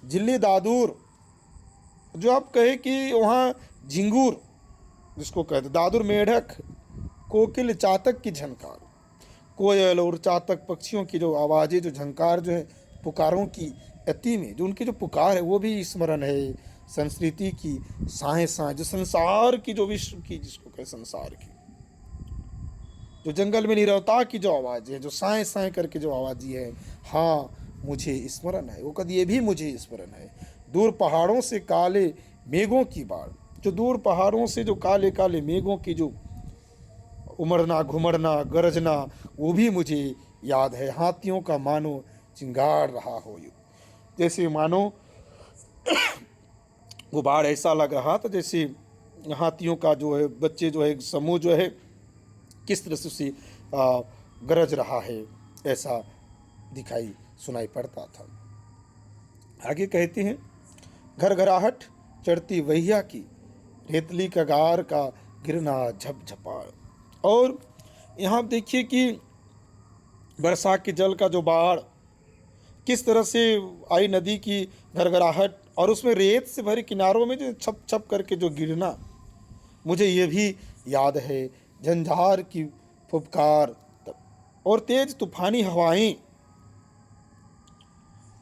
जिल्ली दादूर, जो आप कहे कि वहाँ झिंगूर जिसको कहते हैं, दादुर मेढक, कोकिल चातक की झनकार, कोयल और चातक पक्षियों की जो आवाज़ें, जो झंकार जो है पुकारों की अति में, जो उनकी जो पुकार है वो भी स्मरण है। संस्कृति की साए साए, जो संसार की, जो विश्व की, जिसको कहे संसार की, जो जंगल में निरवता की जो आवाज़ है, जो साए साए करके जो आवाज़ है, हाँ मुझे स्मरण है। वो कद ये भी मुझे स्मरण है। दूर पहाड़ों से काले मेघों की बाढ़, जो दूर पहाड़ों से जो काले काले मेघों की जो उमड़ना घुमड़ना गरजना, वो भी मुझे याद है। हाथियों का मानो चिंगार रहा हो युग, जैसे मानो वो बाढ़ ऐसा लग रहा था जैसे हाथियों का जो है बच्चे जो है समूह जो है किस तरह से उसे गरज रहा है, ऐसा दिखाई सुनाई पड़ता था। आगे कहते हैं घर घराहट चढ़ती वहिया की, रेतली कगार का गिरना झपझपा। और यहाँ देखिए कि वर्षा के जल का जो बाढ़ किस तरह से आई, नदी की घरघराहट, और उसमें रेत से भरे किनारों में जो छप छप करके जो गिरना, मुझे ये भी याद है। झंझार की फुफकार और तेज तूफानी हवाएं,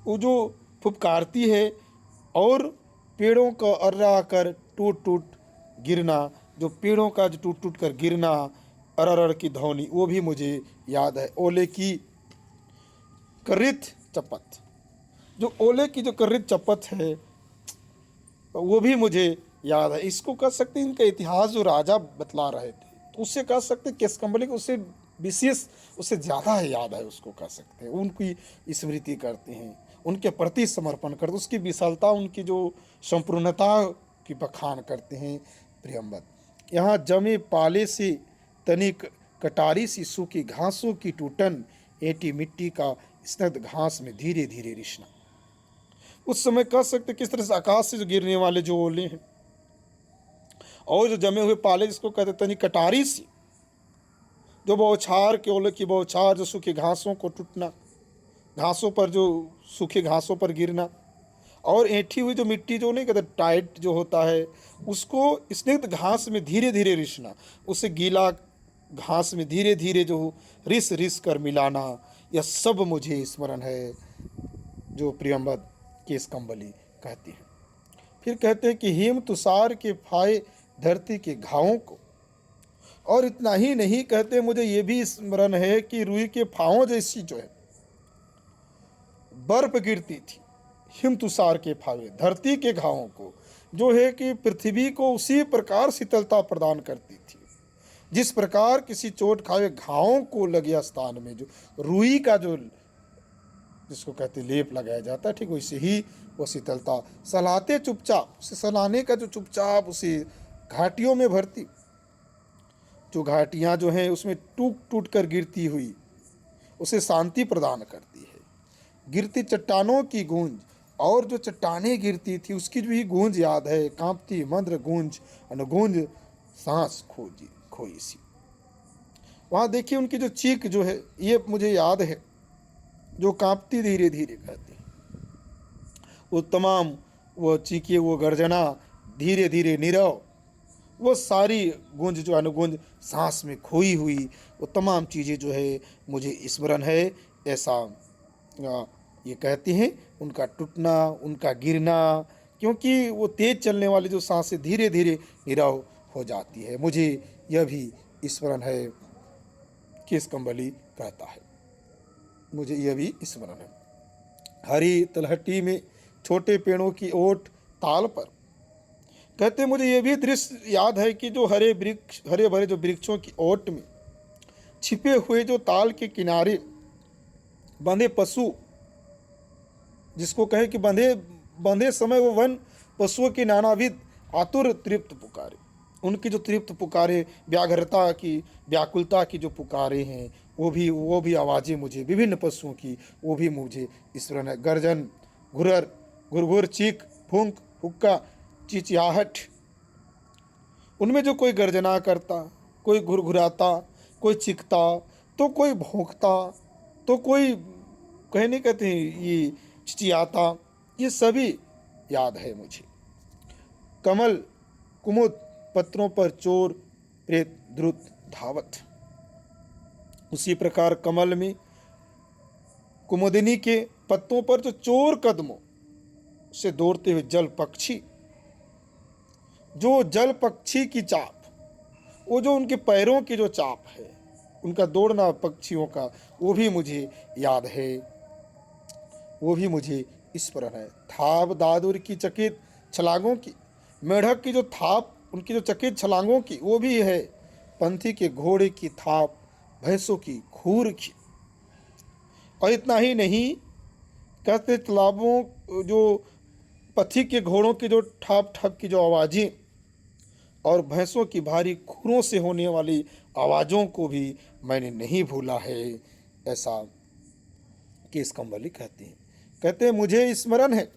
वो जो फुफकारती है, और पेड़ों का अर्रा कर टूट टूट गिरना, जो पेड़ों का जो टूट टूट कर गिरना, अरर की ध्वनि, वो भी मुझे याद है। ओले की कर्रित चपत, जो ओले की जो कर्रित चपत है वो भी मुझे याद है। इसको कह सकते हैं इनका इतिहास जो राजा बतला रहे थे, तो उससे कह सकते केसकम्बली को उससे विशेष, उससे ज़्यादा है याद है, उसको कह सकते हैं। उनकी स्मृति करते हैं, उनके प्रति समर्पण करते, उसकी विशालता, उनकी जो संपूर्णता की बखान करते हैं। प्रियम्बद यहाँ जमे पाले से तनिक कटारी सी सूखी घासों की टूटन, एटी मिट्टी का स्निग्ध घास में धीरे धीरे रिश्ना। उस समय कह सकते किस तरह से आकाश से जो गिरने वाले जो ओले हैं, और जो जमे हुए पाले जिसको कहते तनिक कटारी सी, जो बौछार के ओले की बौछार, जो सूखी घासों को टूटना, घासों पर जो सूखे घासों पर गिरना, और ऐंठी हुई जो मिट्टी जो नहीं कहते टाइट जो होता है, उसको स्निग्ध घास में धीरे धीरे रिसना, उसे गीला घास में धीरे धीरे जो रिस रिस कर मिलाना, यह सब मुझे स्मरण है, जो प्रियम्बद केसकम्बली कहती हैं। फिर कहते हैं कि हिम तुषार के फाए धरती के घावों को, और इतना ही नहीं कहते, मुझे ये भी स्मरण है कि रुई के फावों जैसी जो है बर्फ गिरती थी, हिम तुषार के फावे धरती के घावों को, जो है कि पृथ्वी को उसी प्रकार शीतलता प्रदान करती थी जिस प्रकार किसी चोट खाए घावों को लगे स्थान में जो रुई का जो जिसको कहते लेप लगाया जाता है, ठीक वैसे ही वो शीतलता सलाते चुपचाप, उसे सलाने का जो चुपचाप उसे घाटियों में भरती, जो घाटियाँ जो हैं उसमें टूट टूट कर गिरती हुई उसे शांति प्रदान करती है। गिरती चट्टानों की गूंज, और जो चट्टानें गिरती थी उसकी भी गूंज याद है, कांपती मंद्र गूंज अनुगूंज सांस खोई सी। वहाँ देखिए उनकी जो चीख जो है ये मुझे याद है, जो कांपती धीरे धीरे कहती, वो तमाम वो चीखे, वो गर्जना धीरे धीरे नीरव, वो सारी गूंज जो अनुगूंज सांस में खोई हुई, वो तमाम चीज़ें जो है मुझे स्मरण है। ऐसा ये कहते हैं, उनका टूटना, उनका गिरना, क्योंकि वो तेज़ चलने वाली जो सांसें धीरे धीरे नीरव हो जाती है, मुझे यह भी स्मरण है। केसकम्बली कहता है, मुझे यह भी स्मरण है। हरी तलहटी में छोटे पेड़ों की ओट ताल पर, कहते मुझे ये भी दृश्य याद है कि जो हरे भरे जो वृक्षों की ओट में छिपे हुए जो ताल के किनारे बंधे पशु, जिसको कहे कि बंधे समय वो वन पशुओं की नानाविध आतुर तृप्त पुकारे, उनकी जो तृप्त पुकारे, व्याघ्रता की व्याकुलता की जो पुकारे हैं, वो भी आवाज़ें मुझे विभिन्न पशुओं की, वो भी मुझे स्मरण है। गर्जन, घुरर, घुरघुर, चीख, फूंक, हुक्का, चिचियाहट, उनमें जो कोई गर्जना करता, कोई घुरघुराता, कोई चीखता, तो कोई भौंकता, तो कोई कहे नहीं कहते ये चिचियाता, ये सभी याद है मुझे। कमल कुमुद पत्रों पर चोर प्रेत द्रुत धावत। उसी प्रकार कमल में कुमुदिनी के पत्तों पर जो चोर कदमों से दौड़ते हुए जल पक्षी, जो जल पक्षी की चाप, वो जो उनके पैरों की जो चाप है, उनका दौड़ना पक्षियों का, वो भी मुझे याद है, वो भी मुझे स्मरण है। थाप दादुर की चकित छलांगों की, मेढक की जो थाप, उनकी जो चकित छलांगों की, वो भी है। पंथी के घोड़े की थाप, भैंसों की खूर की। और इतना ही नहीं, कहते तालाबों जो पथी के घोड़ों की जो ठाप ठाप की जो आवाज़ें और भैंसों की भारी खुरों से होने वाली आवाज़ों को भी मैंने नहीं भूला है, ऐसा केस कंबली कहते हैं। कहते हैं मुझे स्मरण है,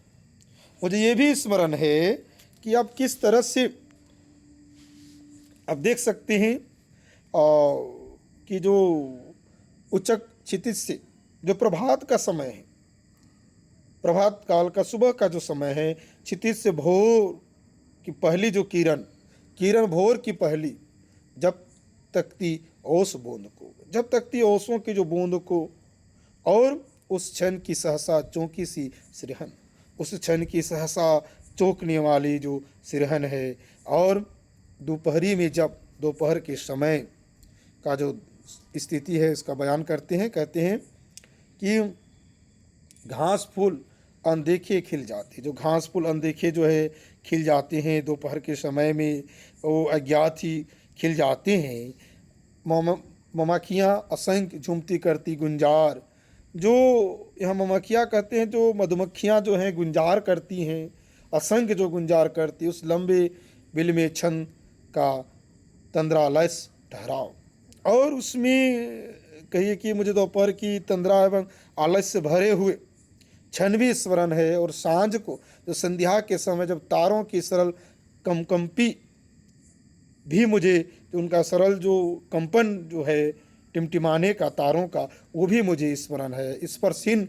मुझे ये भी स्मरण है कि आप किस तरह से आप देख सकते हैं कि जो उच्चक क्षितिज से जो प्रभात का समय है, प्रभात काल का सुबह का जो समय है, क्षितिज से भोर की पहली जो किरण भोर की पहली जब तकती ओस बूंद को, जब तकती ओसों की जो बूंद को, और उस क्षण की सहसा चौंकी सी सिरहन, उस क्षण की सहसा चौंकने वाली जो सिरहन है। और दोपहरी में जब दोपहर के समय का जो स्थिति है इसका बयान करते हैं, कहते हैं कि घास फूल अनदेखे खिल जाते, जो घास फूल अनदेखे जो है खिल जाते हैं दोपहर के समय में, वो अज्ञात ही खिल जाते हैं। मधुमक्खियाँ असंख्य झूमती करती गुंजार, जो यहाँ मधुमक्खियाँ कहते हैं, जो मधुमक्खियाँ जो हैं गुंजार करती हैं, असंख्य जो गुंजार करती, उस लंबे बिल में छंद का तंद्रालय ठहराव। और उसमें कहिए कि मुझे दोपहर की तंद्रा एवं आलस्य से भरे हुए क्षण भी स्मरण है। और सांझ को जो संध्या के समय जब तारों की सरल कंपी भी मुझे, जो उनका सरल जो कंपन जो है टिमटिमाने का तारों का, वो भी मुझे स्मरण है। स्पर्शिन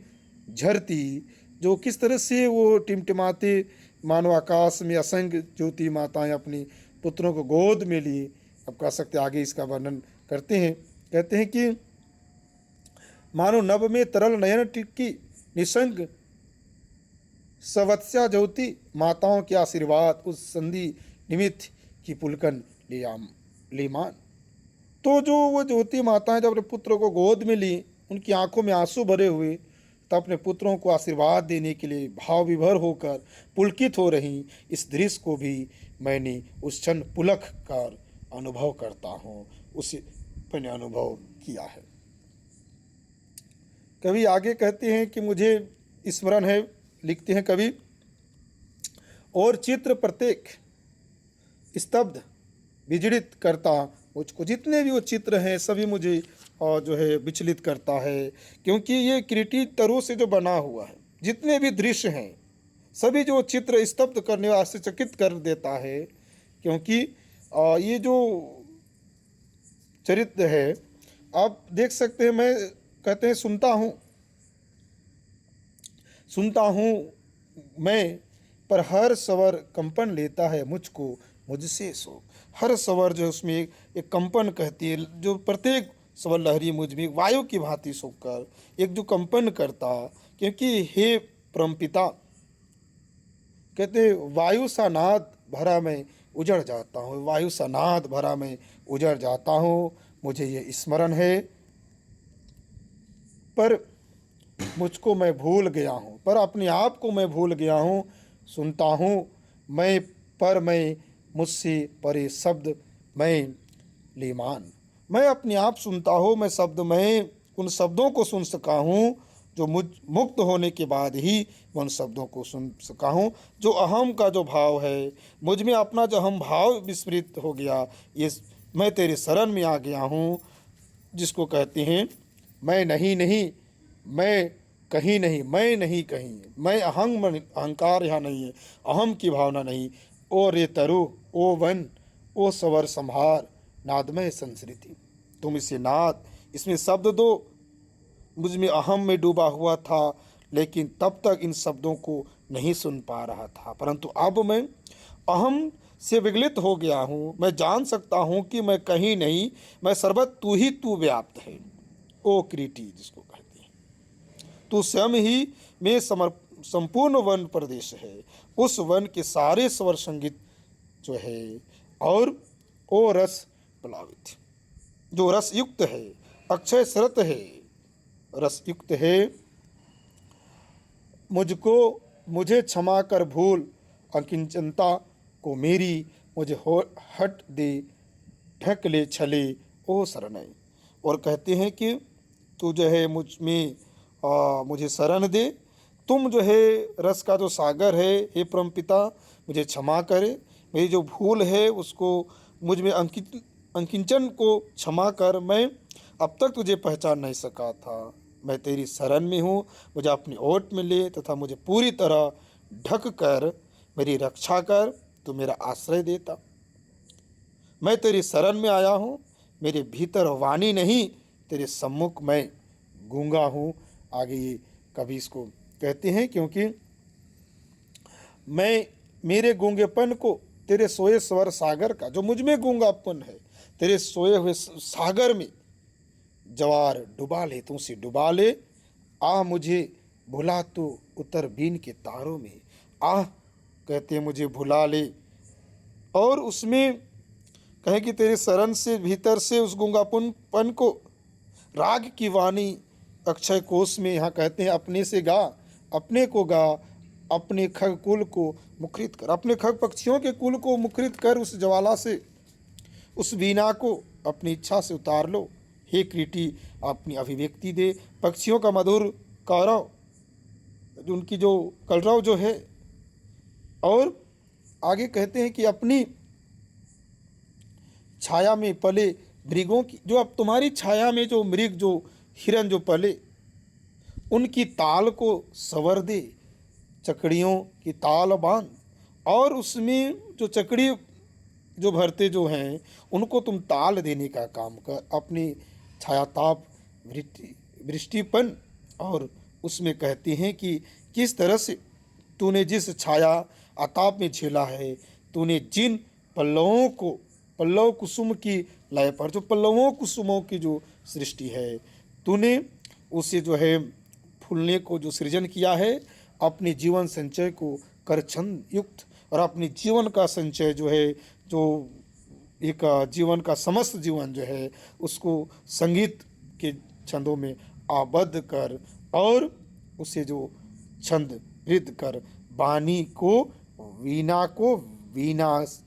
झरती, जो किस तरह से वो टिमटिमाते मानव आकाश में असंख्य ज्योति माताएं अपनी पुत्रों को गोद में लिए, अब कह सकते आगे इसका वर्णन करते हैं। कहते हैं कि मानो नभ में तरल नयन टिक्की निसंग सवत्स्या ज्योति, माताओं के आशीर्वाद उस संधि निमित्त की पुलकन लीमान। तो जो वो ज्योति माताएं जब अपने पुत्र को गोद में ली, उनकी आंखों में आंसू भरे हुए, तब अपने पुत्रों को आशीर्वाद देने के लिए भाव विभोर होकर पुलकित हो रही, इस दृश्य को भी मैंने उस क्षण पुलक कर अनुभव करता हूँ, उसे मैंने अनुभव किया है। कवि आगे कहते हैं कि मुझे स्मरण है, लिखते हैं कवि, और चित्र प्रत्येक स्तब्ध विजड़ित करता मुझको, जितने भी वो चित्र हैं सभी मुझे जो है विचलित करता है, क्योंकि ये किरीटी तरु से जो बना हुआ है, जितने भी दृश्य हैं सभी जो चित्र स्तब्ध करने आश्चर्यचकित कर देता है। क्योंकि ये जो चरित्र है आप देख सकते हैं, मैं कहते हैं सुनता हूँ मैं, पर हर स्वर कंपन लेता है मुझको मुझसे सो। हर स्वर जो उसमें एक कंपन कहती है, जो प्रत्येक स्वर लहरी मुझ में वायु की भांति सोकर एक जो कंपन करता, क्योंकि हे परमपिता, कहते वायु सा नाद भरा मैं उजड़ जाता हूँ, वायु सा नाद भरा मैं उजड़ जाता हूँ। मुझे ये स्मरण है, पर मुझको मैं भूल गया हूँ, पर अपने आप को मैं भूल गया हूँ। सुनता हूँ मैं, पर मैं मुझसे परे शब्द मैं लीमान। मैं अपने आप सुनता हूँ, मैं शब्द, मैं उन शब्दों को सुन सका हूँ जो मुझ मुक्त होने के बाद ही उन शब्दों को सुन सका हूँ। जो अहम का जो भाव है मुझ में, अपना जो अहम भाव विस्मृत हो गया, ये मैं तेरे शरण में आ गया हूँ, जिसको कहते हैं मैं नहीं, मैं कहीं नहीं, मैं नहीं कहीं, मैं अहंकार यहाँ नहीं है, अहम की भावना नहीं। ओ रे तरु, ओ वन, ओ स्वर संहार, नादमय संस्कृति, तुम इसे नाद, इसमें शब्द दो। मुझ में अहम में डूबा हुआ था, लेकिन तब तक इन शब्दों को नहीं सुन पा रहा था। परंतु अब मैं अहम से विगलित हो गया हूँ। मैं जान सकता हूँ कि मैं कहीं नहीं, मैं सर्वत्र तू ही तू व्याप्त है। ओ क्रीटी जिसको कहते हैं, तू स्वयं ही में संपूर्ण वन प्रदेश है। उस वन के सारे स्वर संगीत जो है, और ओ रस प्लावित, जो रस युक्त है, अक्षय शरत है, रस युक्त है। मुझे क्षमा कर भूल अकिंचनता को मेरी, मुझे हट दे ढक ले छले ओ शरणय। और कहते हैं कि तू जो है मुझ में मुझे शरण दे। तुम जो है रस का जो सागर है, हे परम पिता, मुझे क्षमा करे। मेरी जो भूल है उसको, मुझ में अंकिंचन को क्षमा कर। मैं अब तक तुझे पहचान नहीं सका था। मैं तेरी शरण में हूँ, मुझे अपनी ओट में ले तथा मुझे पूरी तरह ढक कर मेरी रक्षा कर। तू मेरा आश्रय देता। मैं तेरी शरण में आया हूँ, मेरे भीतर वाणी नहीं, तेरे सम्मुख मैं गूंगा हूँ। आगे ये कवि इसको कहते हैं, क्योंकि मैं मेरे गूंगेपन को तेरे सोए स्वर सागर का, जो मुझ में गूंगापन है, तेरे सोए हुए सागर में जवार डुबा ले, तुमसे डुबा ले। आह मुझे भुला तो उतर बीन के तारों में। आह कहते मुझे भुला ले, और उसमें कहे कि तेरे शरण से भीतर से उस गूंगापन को राग की वाणी अक्षय कोश में, यहाँ कहते हैं अपने से गा, अपने को गा, अपने खग कुल को मुखरित कर, अपने खग पक्षियों के कुल को मुखरित कर। उस ज्वाला से उस वीणा को अपनी इच्छा से उतार लो। हे क्रीटी, अपनी अभिव्यक्ति दे। पक्षियों का मधुर कौरव, उनकी जो कलरव जो है। और आगे कहते हैं कि अपनी छाया में पले मृगों की, जो अब तुम्हारी छाया में जो मृग, जो हिरन जो पले, उनकी ताल को संवर दे। चकड़ियों की ताल बांध, और उसमें जो चकड़ी जो भरते जो हैं उनको तुम ताल देने का काम कर। अपनी छायाताप वृष्टिपन, और उसमें कहते हैं कि किस तरह से तूने जिस छाया आताप में झेला है, तूने जिन पल्लवों को, पल्लव कुसुम की लय पर, जो पल्लवों कुसुमों की जो सृष्टि है, तूने उसे जो है फूलने को जो सृजन किया है, अपने जीवन संचय को कर छंद युक्त, और अपने जीवन का संचय जो है, जो एक जीवन का समस्त जीवन जो है उसको संगीत के छंदों में आबद्ध कर, और उसे जो छंद रिद्ध कर, वाणी को वीणा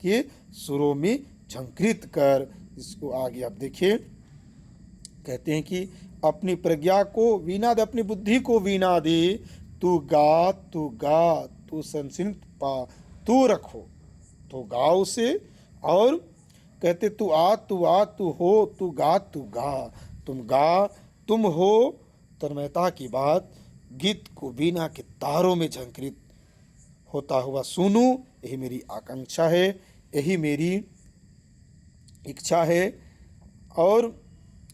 के सुरों में झंकृत कर। इसको आगे आप देखिए, कहते हैं कि अपनी प्रज्ञा को वीणा दे, अपनी बुद्धि को वीणा दे। तू गा तू गा तू संसित पा तू रखो, तो गाओ उसे। और कहते तू आ तू हो, तू गा तुम गा तुम हो। तन्मयता की बात, गीत को वीणा के तारों में झंकृत होता हुआ सुनूं, यही मेरी आकांक्षा है, यही मेरी इच्छा है। और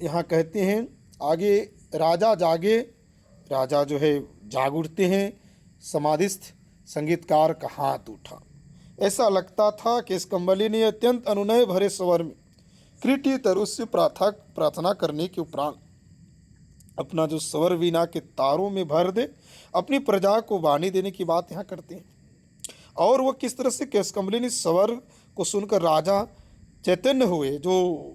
यहाँ कहते हैं आगे, राजा जागे, राजा जो है जाग उठते हैं। समाधिस्थ संगीतकार का हाथ उठा। ऐसा लगता था कि इस कंबली ने अत्यंत अनुनय भरे स्वर में क्रीटी तरुष से प्रार्थना करने के उपरांत अपना जो स्वर वीणा के तारों में भर दे, अपनी प्रजा को वाणी देने की बात यहाँ करते हैं। और वह किस तरह से केशकमलिनी स्वर को सुनकर राजा चैतन्य हुए, जो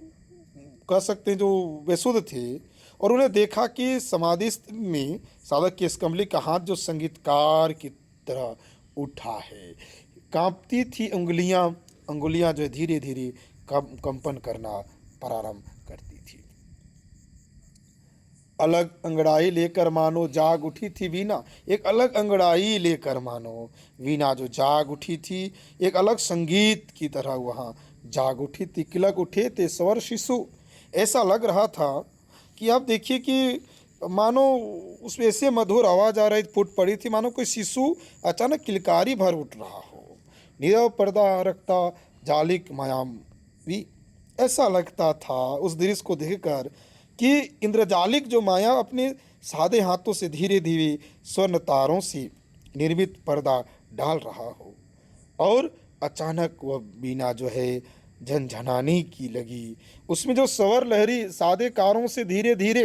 कह सकते हैं जो बेसुध थे, और उन्हें देखा कि समाधि में साधक केशकमली का हाथ जो संगीतकार की तरह उठा है। कांपती थी अंगुलियां जो धीरे धीरे कंपन करना प्रारंभ करती थी। अलग अंगड़ाई लेकर मानो जाग उठी थी वीणा, एक अलग अंगड़ाई लेकर मानो वीणा जो जाग उठी थी, एक अलग संगीत की तरह वहाँ जाग उठी थी। किलक उठे थे स्वर शिशु, ऐसा लग रहा था कि आप देखिए कि मानो उसमें ऐसे मधुर आवाज़ आ रही, फूट पड़ी थी, मानो कोई शिशु अचानक किलकारी भर उठ रहा हो। नीरव पर्दा रखता जालिक मायावी, ऐसा लगता था उस दृश्य को देखकर कि इंद्रजालिक जो माया अपने सादे हाथों से धीरे धीरे स्वर्ण तारों से निर्मित पर्दा डाल रहा हो, और अचानक वह बीना जो है झनझनाने की लगी। उसमें जो स्वर लहरी सादे कारों से धीरे धीरे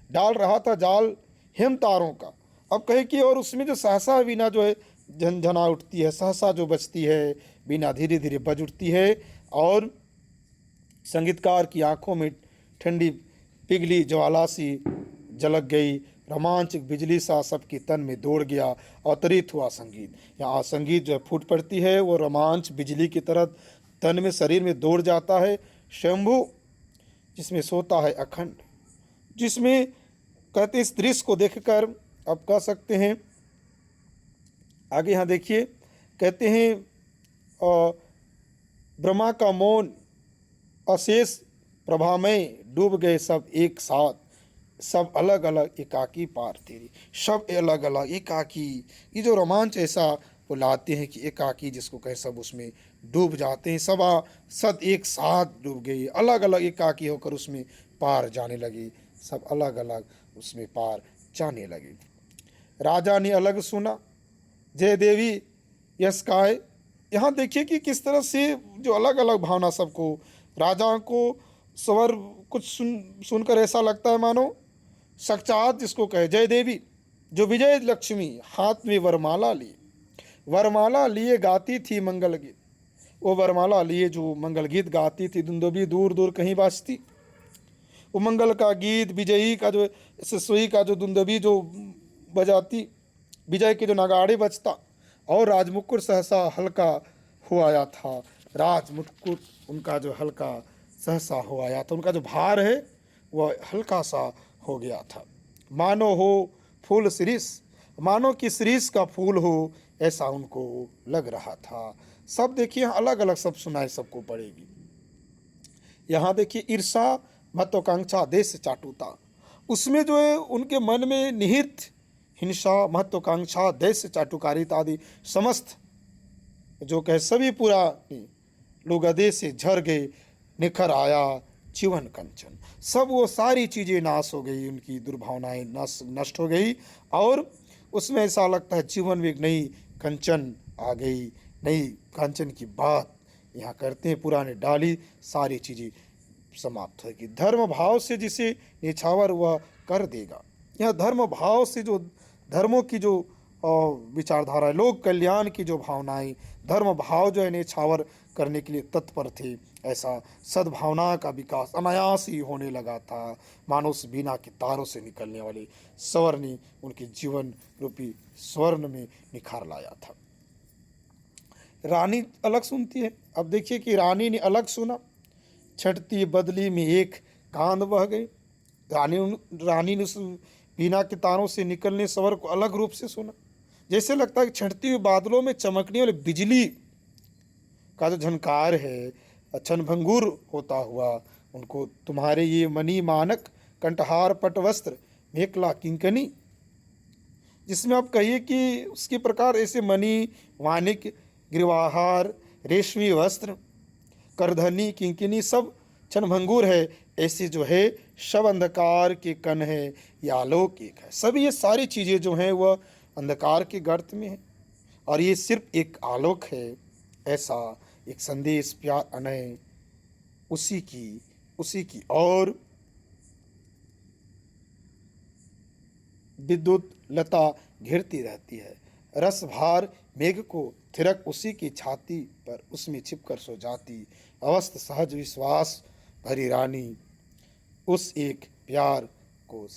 डाल रहा था जाल हेम तारों का, अब कहे कि और उसमें जो सहसा बीना जो है झनझना उठती है, सहसा जो बजती है बीना धीरे धीरे बज उठती है, और संगीतकार की आंखों में ठंडी पिघली ज्वाला सी झलक गई। रोमांचक बिजली सा सबके तन में दौड़ गया, अवतरित हुआ संगीत। यहाँ संगीत जो है फूट पड़ती है, वो रोमांच बिजली की तरह तन में शरीर में दौड़ जाता है। शंभु जिसमें सोता है अखंड, जिसमें कहते इस दृश्य को देखकर आप कह सकते हैं, आगे यहाँ देखिए कहते हैं ब्रह्मा का मौन अशेष प्रभा में डूब गए सब एक साथ, सब अलग अलग एकाकी पार तेरी, सब अलग अलग एकाकी। ये जो रोमांच ऐसा वो लाते हैं कि एकाकी जिसको कहें सब उसमें डूब जाते हैं, सब सद एक साथ डूब गए, अलग अलग एकाकी होकर उसमें पार जाने लगे, सब अलग अलग उसमें पार जाने लगे। राजा ने अलग सुना जय देवी यश काय। यहाँ देखिए कि किस तरह से जो अलग अलग भावना सबको, राजा को स्वर कुछ सुनकर ऐसा लगता है मानो साक्षात जिसको कहे जय देवी, जो विजय लक्ष्मी हाथ में वरमाला लिए गाती थी मंगल गीत। वो वरमाला लिए जो मंगल गीत गाती थी, दुंदुभी दूर दूर कहीं बाजती, वो मंगल का गीत, विजयी का जो सुई का जो दुंदुभी जो बजाती, विजय के जो नगाड़े बजता, और राजमुकुट सहसा हल्का हो आया था। राजमुकुट उनका जो हल्का सहसा हो आया था, उनका जो भार है वह हल्का सा हो गया था। मानो हो फूल शिरीष, मानो कि शिरीष का फूल हो, ऐसा उनको लग रहा था। सब देखिए अलग अलग सब सुनाई सबको पड़ेगी। यहाँ देखिए ईर्षा महत्वाकांक्षा देश चाटुता, उसमें जो है उनके मन में निहित हिंसा महत्वाकांक्षा देश चाटुकारिता आदि समस्त जो कहे सभी पूरा लोग आदेश से झर गए, निखर आया जीवन कंचन, सब वो सारी चीज़ें नाश हो गई, उनकी दुर्भावनाएं नष्ट हो गई, और उसमें ऐसा लगता है जीवन में एक नई कंचन आ गई, नई कंचन की बात यहाँ करते हैं, पुराने डाली सारी चीज़ें समाप्त होगी। धर्म भाव से जिसे निछावर वह कर देगा। यह धर्म भाव से जो धर्मों की जो विचारधारा, लोक कल्याण की जो भावनाएं, धर्म भाव जो है निछावर करने के लिए तत्पर थे, ऐसा सद्भावना का विकास अनायास ही होने लगा था। मानो उस बीना के तारों से निकलने वाले स्वर ने उनके जीवन रूपी स्वर्ण में निखार लाया था। रानी अलग सुनती है। अब देखिए कि रानी ने अलग सुना, छटती बदली में एक कांद बह गई। रानी ने उस बीना के तारों से निकलने स्वर को अलग रूप से सुना, जैसे लगता है कि छटती हुई बादलों में चमकने वाली बिजली का जो झनकार है, क्षणभंगुर होता हुआ उनको, तुम्हारे ये मणि मानक कंठहार पट वस्त्र मेखला किंकनी, जिसमें आप कहिए कि उसके प्रकार ऐसे मणि वानिक गिरवाहार रेशमी वस्त्र करधनी किंकिनी सब क्षणभंगुर है, ऐसे जो है सब अंधकार के कण है या आलोक एक है। सब ये सारी चीज़ें जो हैं वह अंधकार के गर्त में है, और ये सिर्फ एक आलोक है, ऐसा एक संदेश प्यार अनय उसी की और विद्युत लता घिरती रहती है। रस भार मेघ को थिरक उसी की छाती पर उसमें छिपकर सो जाती। अवस्थ सहज विश्वास भरी रानी उस एक प्यार को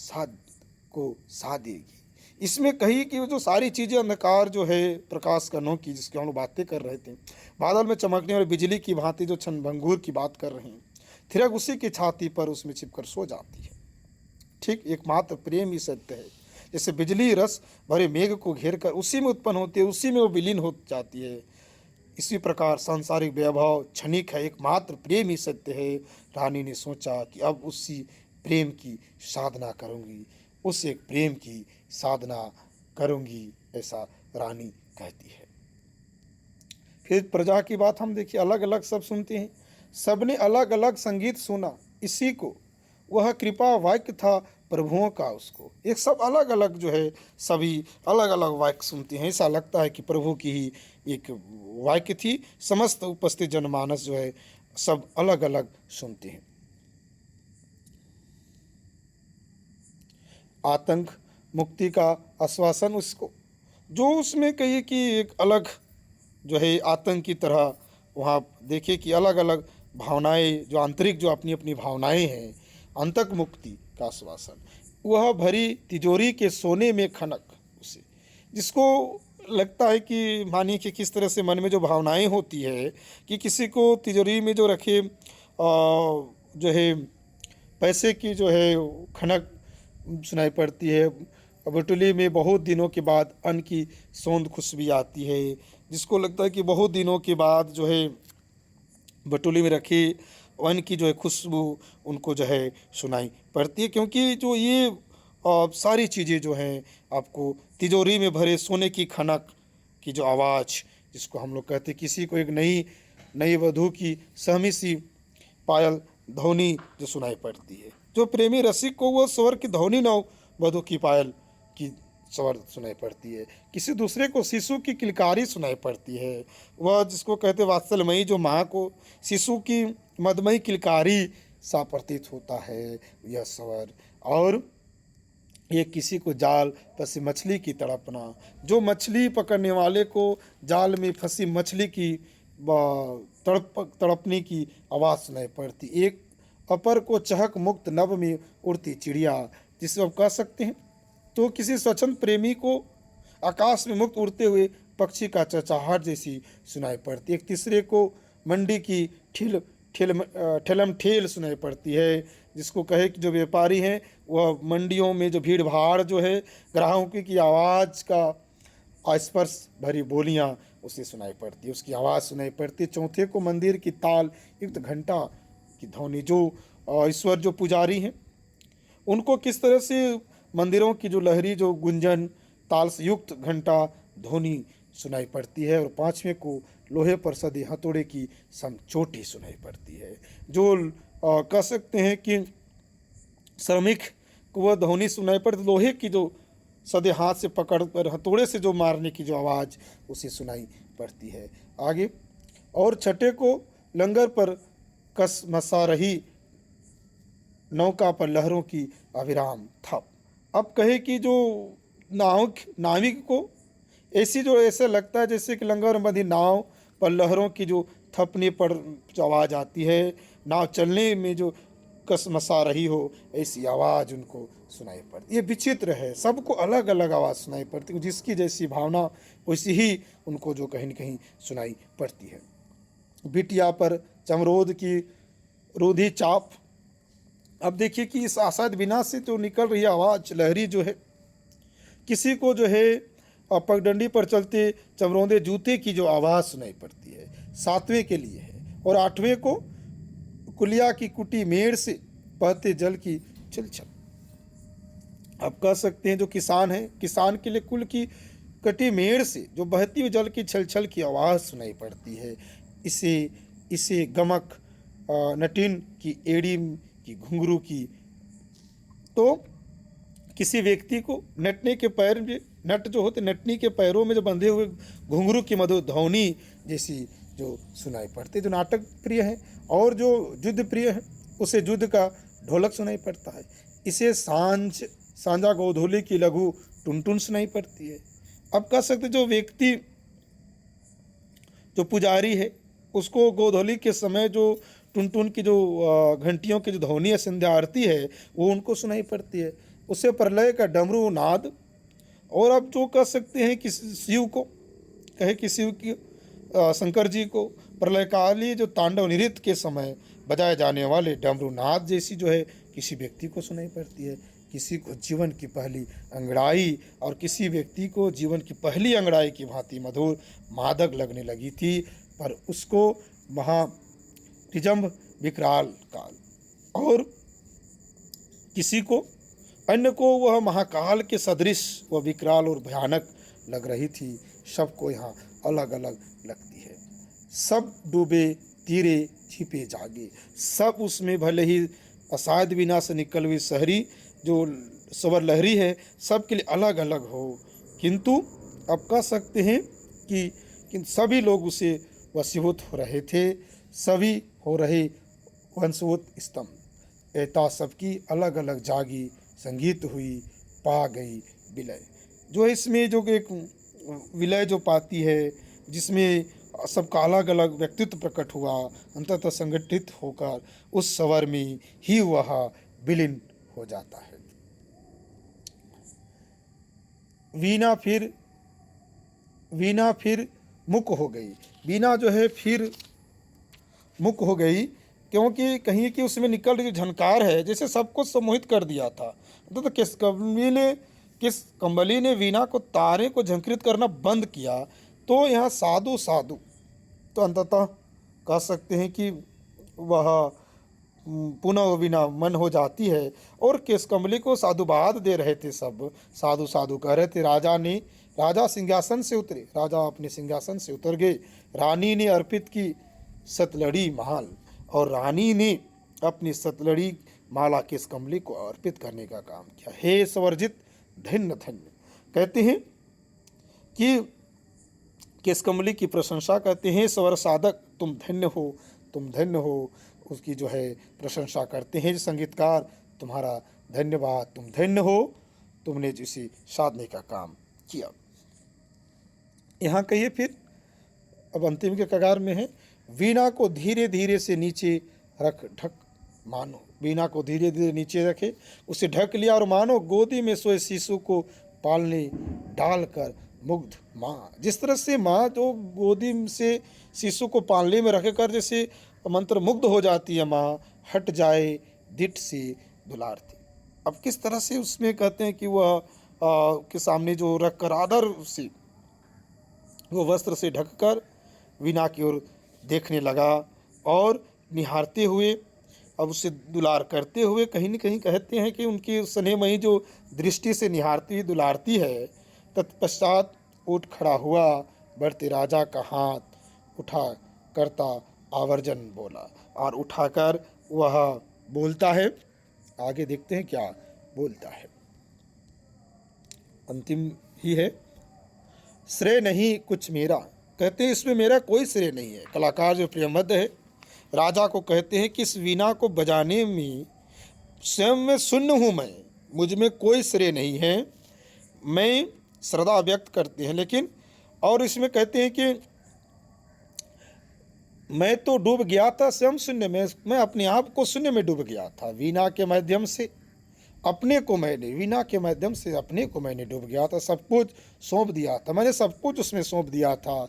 साधेगी। इसमें कही कि वो जो सारी चीज़ें अंधकार जो है प्रकाश कणों की, जिसकी हम लोग बातें कर रहे थे, बादल में चमकने वाली बिजली की भांति जो क्षणभंगुर की बात कर रहे हैं, थिरक उसी की छाती पर उसमें छिपकर सो जाती है। ठीक एकमात्र प्रेम ही सत्य है। जैसे बिजली रस भरे मेघ को घेर कर उसी में उत्पन्न होती है, उसी में वो विलीन हो जाती है, इसी प्रकार सांसारिक वैभव क्षणिक है, एकमात्र प्रेम ही सत्य है। रानी ने सोचा कि अब उसी प्रेम की साधना करूंगी, उस एक प्रेम की साधना करूंगी, ऐसा रानी कहती है। फिर प्रजा की बात हम देखिए अलग अलग सब सुनते हैं, सबने अलग अलग संगीत सुना, इसी को वह कृपा वाक्य था प्रभुओं का उसको। एक सब अलग अलग जो है, सभी अलग अलग वाक्य सुनते हैं, ऐसा लगता है कि प्रभु की ही एक वाक्य थी। समस्त उपस्थित जनमानस जो है सब अलग अलग सुनते हैं। आतंक मुक्ति का आश्वासन उसको, जो उसमें कहिए कि एक अलग जो है आतंक की तरह वहाँ देखिए कि अलग अलग भावनाएं, जो आंतरिक जो अपनी अपनी भावनाएं हैं, अंतक मुक्ति का आश्वासन, वह भरी तिजोरी के सोने में खनक उसे, जिसको लगता है कि मानिए कि किस तरह से मन में जो भावनाएं होती है कि किसी को तिजोरी में जो रखे जो है पैसे की जो है खनक सुनाई पड़ती है। बटुली में बहुत दिनों के बाद अन्न की सौंध खुशबू आती है, जिसको लगता है कि बहुत दिनों के बाद जो है बटुली में रखी अन्न की जो है खुशबू उनको जो है सुनाई पड़ती है। क्योंकि जो ये सारी चीज़ें जो हैं आपको तिजोरी में भरे सोने की खनक की जो आवाज़, जिसको हम लोग कहते हैं, किसी को एक नई नई वधू की सहमी सी पायल ध्वनि जो सुनाई पड़ती है। जो प्रेमी रसिक को वो स्वर की ध्वनि न वधू की पायल की स्वर सुनाई पड़ती है। किसी दूसरे को शिशु की किलकारी सुनाई पड़ती है। वह जिसको कहते वात्सल्यमयी जो माँ को शिशु की मदमयी किलकारी सा प्रतीत होता है यह स्वर। और ये किसी को जाल फंसी मछली की तड़पना, जो मछली पकड़ने वाले को जाल में फंसी मछली की तड़पने की आवाज़ सुनाई पड़ती। एक अपर को चहक मुक्त नभ में उड़ती चिड़िया, जिसे आप कह सकते हैं तो किसी स्वच्छंद प्रेमी को आकाश में मुक्त उड़ते हुए पक्षी का चहचहाहट जैसी सुनाई पड़ती। एक तीसरे को मंडी की ठेलम ठेल सुनाई पड़ती है, जिसको कहे कि जो व्यापारी हैं वह मंडियों में जो भीड़ भाड़ जो है ग्राहकों की आवाज़ का स्पर्श भरी बोलियां उसे सुनाई पड़ती है, उसकी आवाज़ सुनाई पड़ती है। चौथे को मंदिर की ताल युक्त घंटा की ध्वनि, जो ईश्वर जो पुजारी हैं उनको किस तरह से मंदिरों की जो लहरी जो गुंजन ताल से युक्त घंटा ध्वनि सुनाई पड़ती है। और पांचवें को लोहे पर सदी हथौड़े की समचोटी सुनाई पड़ती है, जो कह सकते हैं कि श्रमिक को वह ध्वनि सुनाई पड़ती, लोहे की जो सदे हाथ से पकड़ कर हथौड़े से जो मारने की जो आवाज़ उसे सुनाई पड़ती है। आगे और छठे को लंगर पर कस मसा रही नौका पर लहरों की अविराम थप। अब कहे कि जो नाविक को ऐसी जो ऐसे लगता है जैसे कि लंगर में बंधी नाव पर लहरों की जो थपने पर जो आवाज़ आती है, नाव चलने में जो कसमसा रही हो, ऐसी आवाज़ उनको सुनाई पड़ती। ये विचित्र है, सबको अलग अलग आवाज़ सुनाई पड़ती है, जिसकी जैसी भावना वैसी ही उनको जो कहीं न कहीं सुनाई पड़ती है। बिटिया पर चमरोद की रोधी चाप। अब देखिए कि इस आसाद बिना से जो निकल रही आवाज़ लहरी जो है, किसी को जो है पगडंडी पर चलते चमरोंदे जूते की जो आवाज़ सुनाई पड़ती है, सातवें के लिए है। और आठवें को कुलिया की कुटी मेड़ से बहते जल की छिलछल। आप कह सकते हैं जो किसान है, किसान के लिए कुल की कटी मेड़ से जो बहती हुई जल की छलछल की आवाज़ सुनाई पड़ती है। इसे इसे गमक नटिन की एड़ी की घुंघरू की। तो किसी व्यक्ति को नटने के पैर में, नट जो होते नटनी के पैरों में जो बंधे हुए घुंघरू की मधुर ध्वनि जैसी जो सुनाई पड़ती, जो नाटक प्रिय है और जो युद्ध प्रिय है उसे युद्ध का ढोलक सुनाई पड़ता है। इसे सांझा गोधूली की लघु टुनटुन सुनाई पड़ती है। अब कह सकते जो व्यक्ति जो पुजारी है उसको गोधूली के समय जो टुनटुन की जो घंटियों की जो ध्वनि है, संध्या आरती है, वो उनको सुनाई पड़ती है। उससे प्रलय का डमरू नाद। और अब जो कह सकते हैं कि शिव को कहे कि शिव की शंकर जी को प्रलयकाली जो तांडव नृत्य के समय बजाए जाने वाले डमरू नाद जैसी जो है किसी व्यक्ति को सुनाई पड़ती है। किसी को जीवन की पहली अंगड़ाई और किसी व्यक्ति को जीवन की पहली अंगड़ाई की भांति मधुर मादक लगने लगी थी, पर उसको महानिजम्भ विकराल काल। और किसी को अन्य को वह महाकाल के सदृश व विकराल और भयानक लग रही थी। सबको यहाँ अलग अलग लगती है। सब डूबे तीरे छिपे जागे, सब उसमें भले ही असाध वीणा से निकल हुई शहरी जो स्वर लहरी है सबके लिए अलग अलग हो, किंतु अब कह सकते हैं कि सभी लोग उसे वशीभूत हो रहे थे, सभी हो रहे वंशवोत स्तंभ। एता सबकी अलग अलग जागी, संगीत हुई, पा गई विलय। जो इसमें जो एक विलय जो पाती है, जिसमें सबका अलग अलग व्यक्तित्व प्रकट हुआ, अंततः संगठित होकर उस स्वर में ही वह विलीन हो जाता है। वीणा फिर मुक हो गई। वीणा जो है फिर मुक हो गई, क्योंकि कहीं कि उसमें निकल रही झनकार है जैसे सबको सम्मोहित कर दिया था। तो किस कंबली ने वीणा को तारे को झंकृत करना बंद किया, तो यहाँ साधु साधु तो अंततः कह सकते हैं कि वह पुनः वीणा मन हो जाती है। और केस कमली को साधुवाद दे रहे थे, सब साधु साधु कह रहे थे। राजा सिंहासन से उतरे, राजा अपने सिंहासन से उतर गए। रानी ने अर्पित की सतलड़ी माल, और रानी ने अपनी सतलड़ी माला केस कमली को अर्पित करने का काम किया। हे स्वर्जित धन्य धन्य, कहते हैं कि केस कमली की प्रशंसा करते हैं। स्वर साधक तुम धन्य हो, तुम धन्य हो, उसकी जो है प्रशंसा करते हैं संगीतकार, तुम्हारा धन्यवाद, तुम धन्य हो, तुमने जिसे साधने का काम किया। यहाँ कहिए फिर, अब अंतिम के कगार में है। वीणा को धीरे धीरे से नीचे रख ढक मानो, वीणा को धीरे धीरे नीचे रखे, उसे ढक लिया, और मानो गोदी में सोए शिशु को पालने डालकर मुग्ध माँ। जिस तरह से माँ जो गोदी से शिशु को पालने में रख कर जैसे मंत्र मुग्ध हो जाती है, माँ हट जाए दिट से दुलारती। अब किस तरह से उसमें कहते हैं कि वह के सामने जो रख कर आदर से वो वस्त्र से ढककर वीणा की ओर देखने लगा, और निहारते हुए, अब उससे दुलार करते हुए, कहीं न कहीं कहते हैं कि उनकी स्नेहमयी जो दृष्टि से निहारती दुलारती है। तत्पश्चात उठ खड़ा हुआ, बढ़ते राजा का हाथ उठा करता आवर्जन बोला, और उठाकर वह बोलता है। आगे देखते हैं क्या बोलता है, अंतिम ही है। श्रेय नहीं कुछ मेरा, कहते हैं इसमें मेरा कोई श्रेय नहीं है। कलाकार जो प्रियमद है, राजा को कहते हैं कि इस वीणा को बजाने में स्वयं में शून्य हूँ मैं, मुझ में कोई श्रेय नहीं है, मैं श्रद्धा व्यक्त करते हैं। लेकिन और इसमें कहते हैं कि मैं तो डूब गया था स्वयं शून्य में, मैं अपने आप को शून्य में डूब गया था। वीणा के माध्यम से अपने को मैंने, वीणा के माध्यम से अपने को मैंने डूब गया था, सब कुछ सौंप दिया था, मैंने सब कुछ उसमें सौंप दिया था।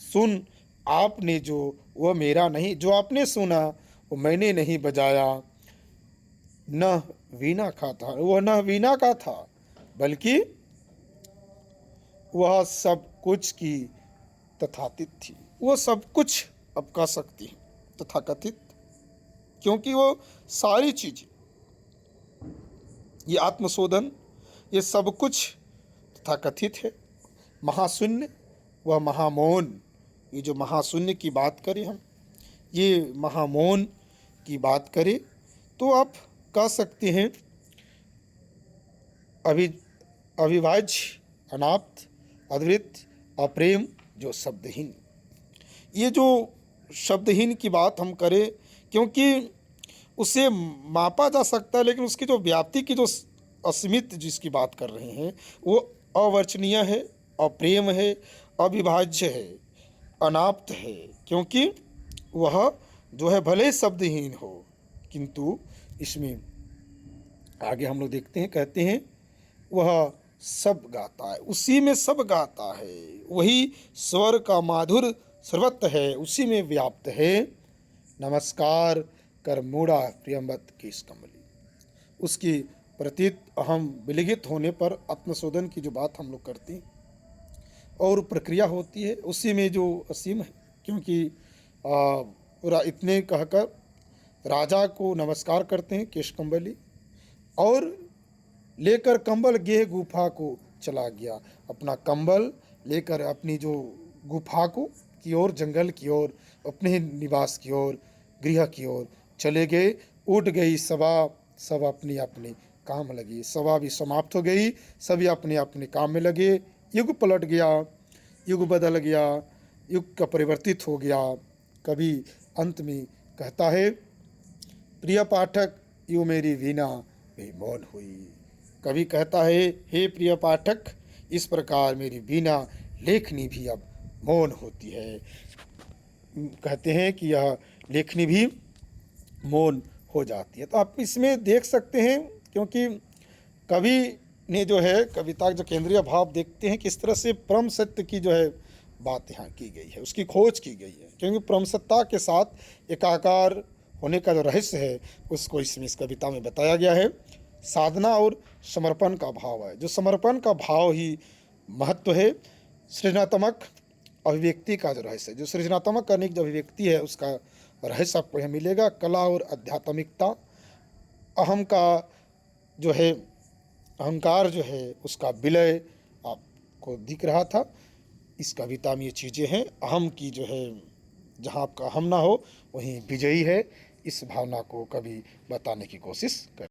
सुन आपने जो वह मेरा नहीं, जो आपने सुना वो मैंने नहीं बजाया। न वीणा का था वह, न वीणा का था, बल्कि वह सब कुछ की तथाकथित थी। वो सब कुछ अब कह सकती है तथाकथित, क्योंकि वो सारी चीज़ें, ये आत्मशोधन, ये सब कुछ तथाकथित है। महाशून्य व महामौन, ये जो महाशून्य की बात करें हम, ये महामौन की बात करें तो आप कह सकते हैं अविभाज्य, अनाप्त, अद्वैत, अप्रेम, जो शब्दहीन। ये जो शब्दहीन की बात हम करें, क्योंकि उसे मापा जा सकता है, लेकिन उसकी जो व्याप्ति की जो असीमित जिसकी बात कर रहे हैं वो अवर्चनीय है, अप्रेम है, अविभाज्य है, अनाप्त है। क्योंकि वह जो है भले शब्दहीन हो, किंतु इसमें आगे हम लोग देखते हैं, कहते हैं वह सब गाता है, उसी में सब गाता है, वही स्वर का माधुर सर्वत्र है, उसी में व्याप्त है। नमस्कार कर मूढ़ा प्रियमत केश कमली। उसकी प्रतीत अहम विलिगित होने पर आत्मशोधन की जो बात हम लोग करते हैं और प्रक्रिया होती है, उसी में जो असीम है। क्योंकि इतने कहकर राजा को नमस्कार करते हैं केश कम्बली, और लेकर कंबल गेह गुफा को चला गया। अपना कंबल लेकर अपनी जो गुफा को की ओर, जंगल की ओर, अपने निवास की ओर, गृह की ओर चले गए। उठ गई सभा, सब अपनी अपनी काम लगी। सभा भी समाप्त हो गई, सभी अपने अपने काम में लगे। युग पलट गया, युग बदल गया, युग का परिवर्तित हो गया। कवि अंत में कहता है, प्रिय पाठक यूँ मेरी वीणा भी मौन हुई। कवि कहता है, हे प्रिय पाठक, इस प्रकार मेरी वीणा लेखनी भी अब मौन होती है। कहते हैं कि यह लेखनी भी मौन हो जाती है। तो आप इसमें देख सकते हैं, क्योंकि कवि ने जो है कविता का जो केंद्रीय भाव देखते हैं, किस तरह से परम सत्य की जो है बात यहाँ की गई है, उसकी खोज की गई है। क्योंकि परम सत्ता के साथ एकाकार होने का जो रहस्य है उसको इसमें इस कविता में बताया गया है। साधना और समर्पण का भाव है, जो समर्पण का भाव ही महत्व है। सृजनात्मक अभिव्यक्ति का जो रहस्य है, जो सृजनात्मक करने की जो अभिव्यक्ति है, उसका रहस्य आपको यहाँ मिलेगा। कला और आध्यात्मिकता, अहम का जो है, अहंकार जो है उसका विलय आपको दिख रहा था। इस कविता में ये चीज़ें हैं। अहम की जो है, जहाँ आपका अहम ना हो वहीं विजयी है। इस भावना को कवि बताने की कोशिश कर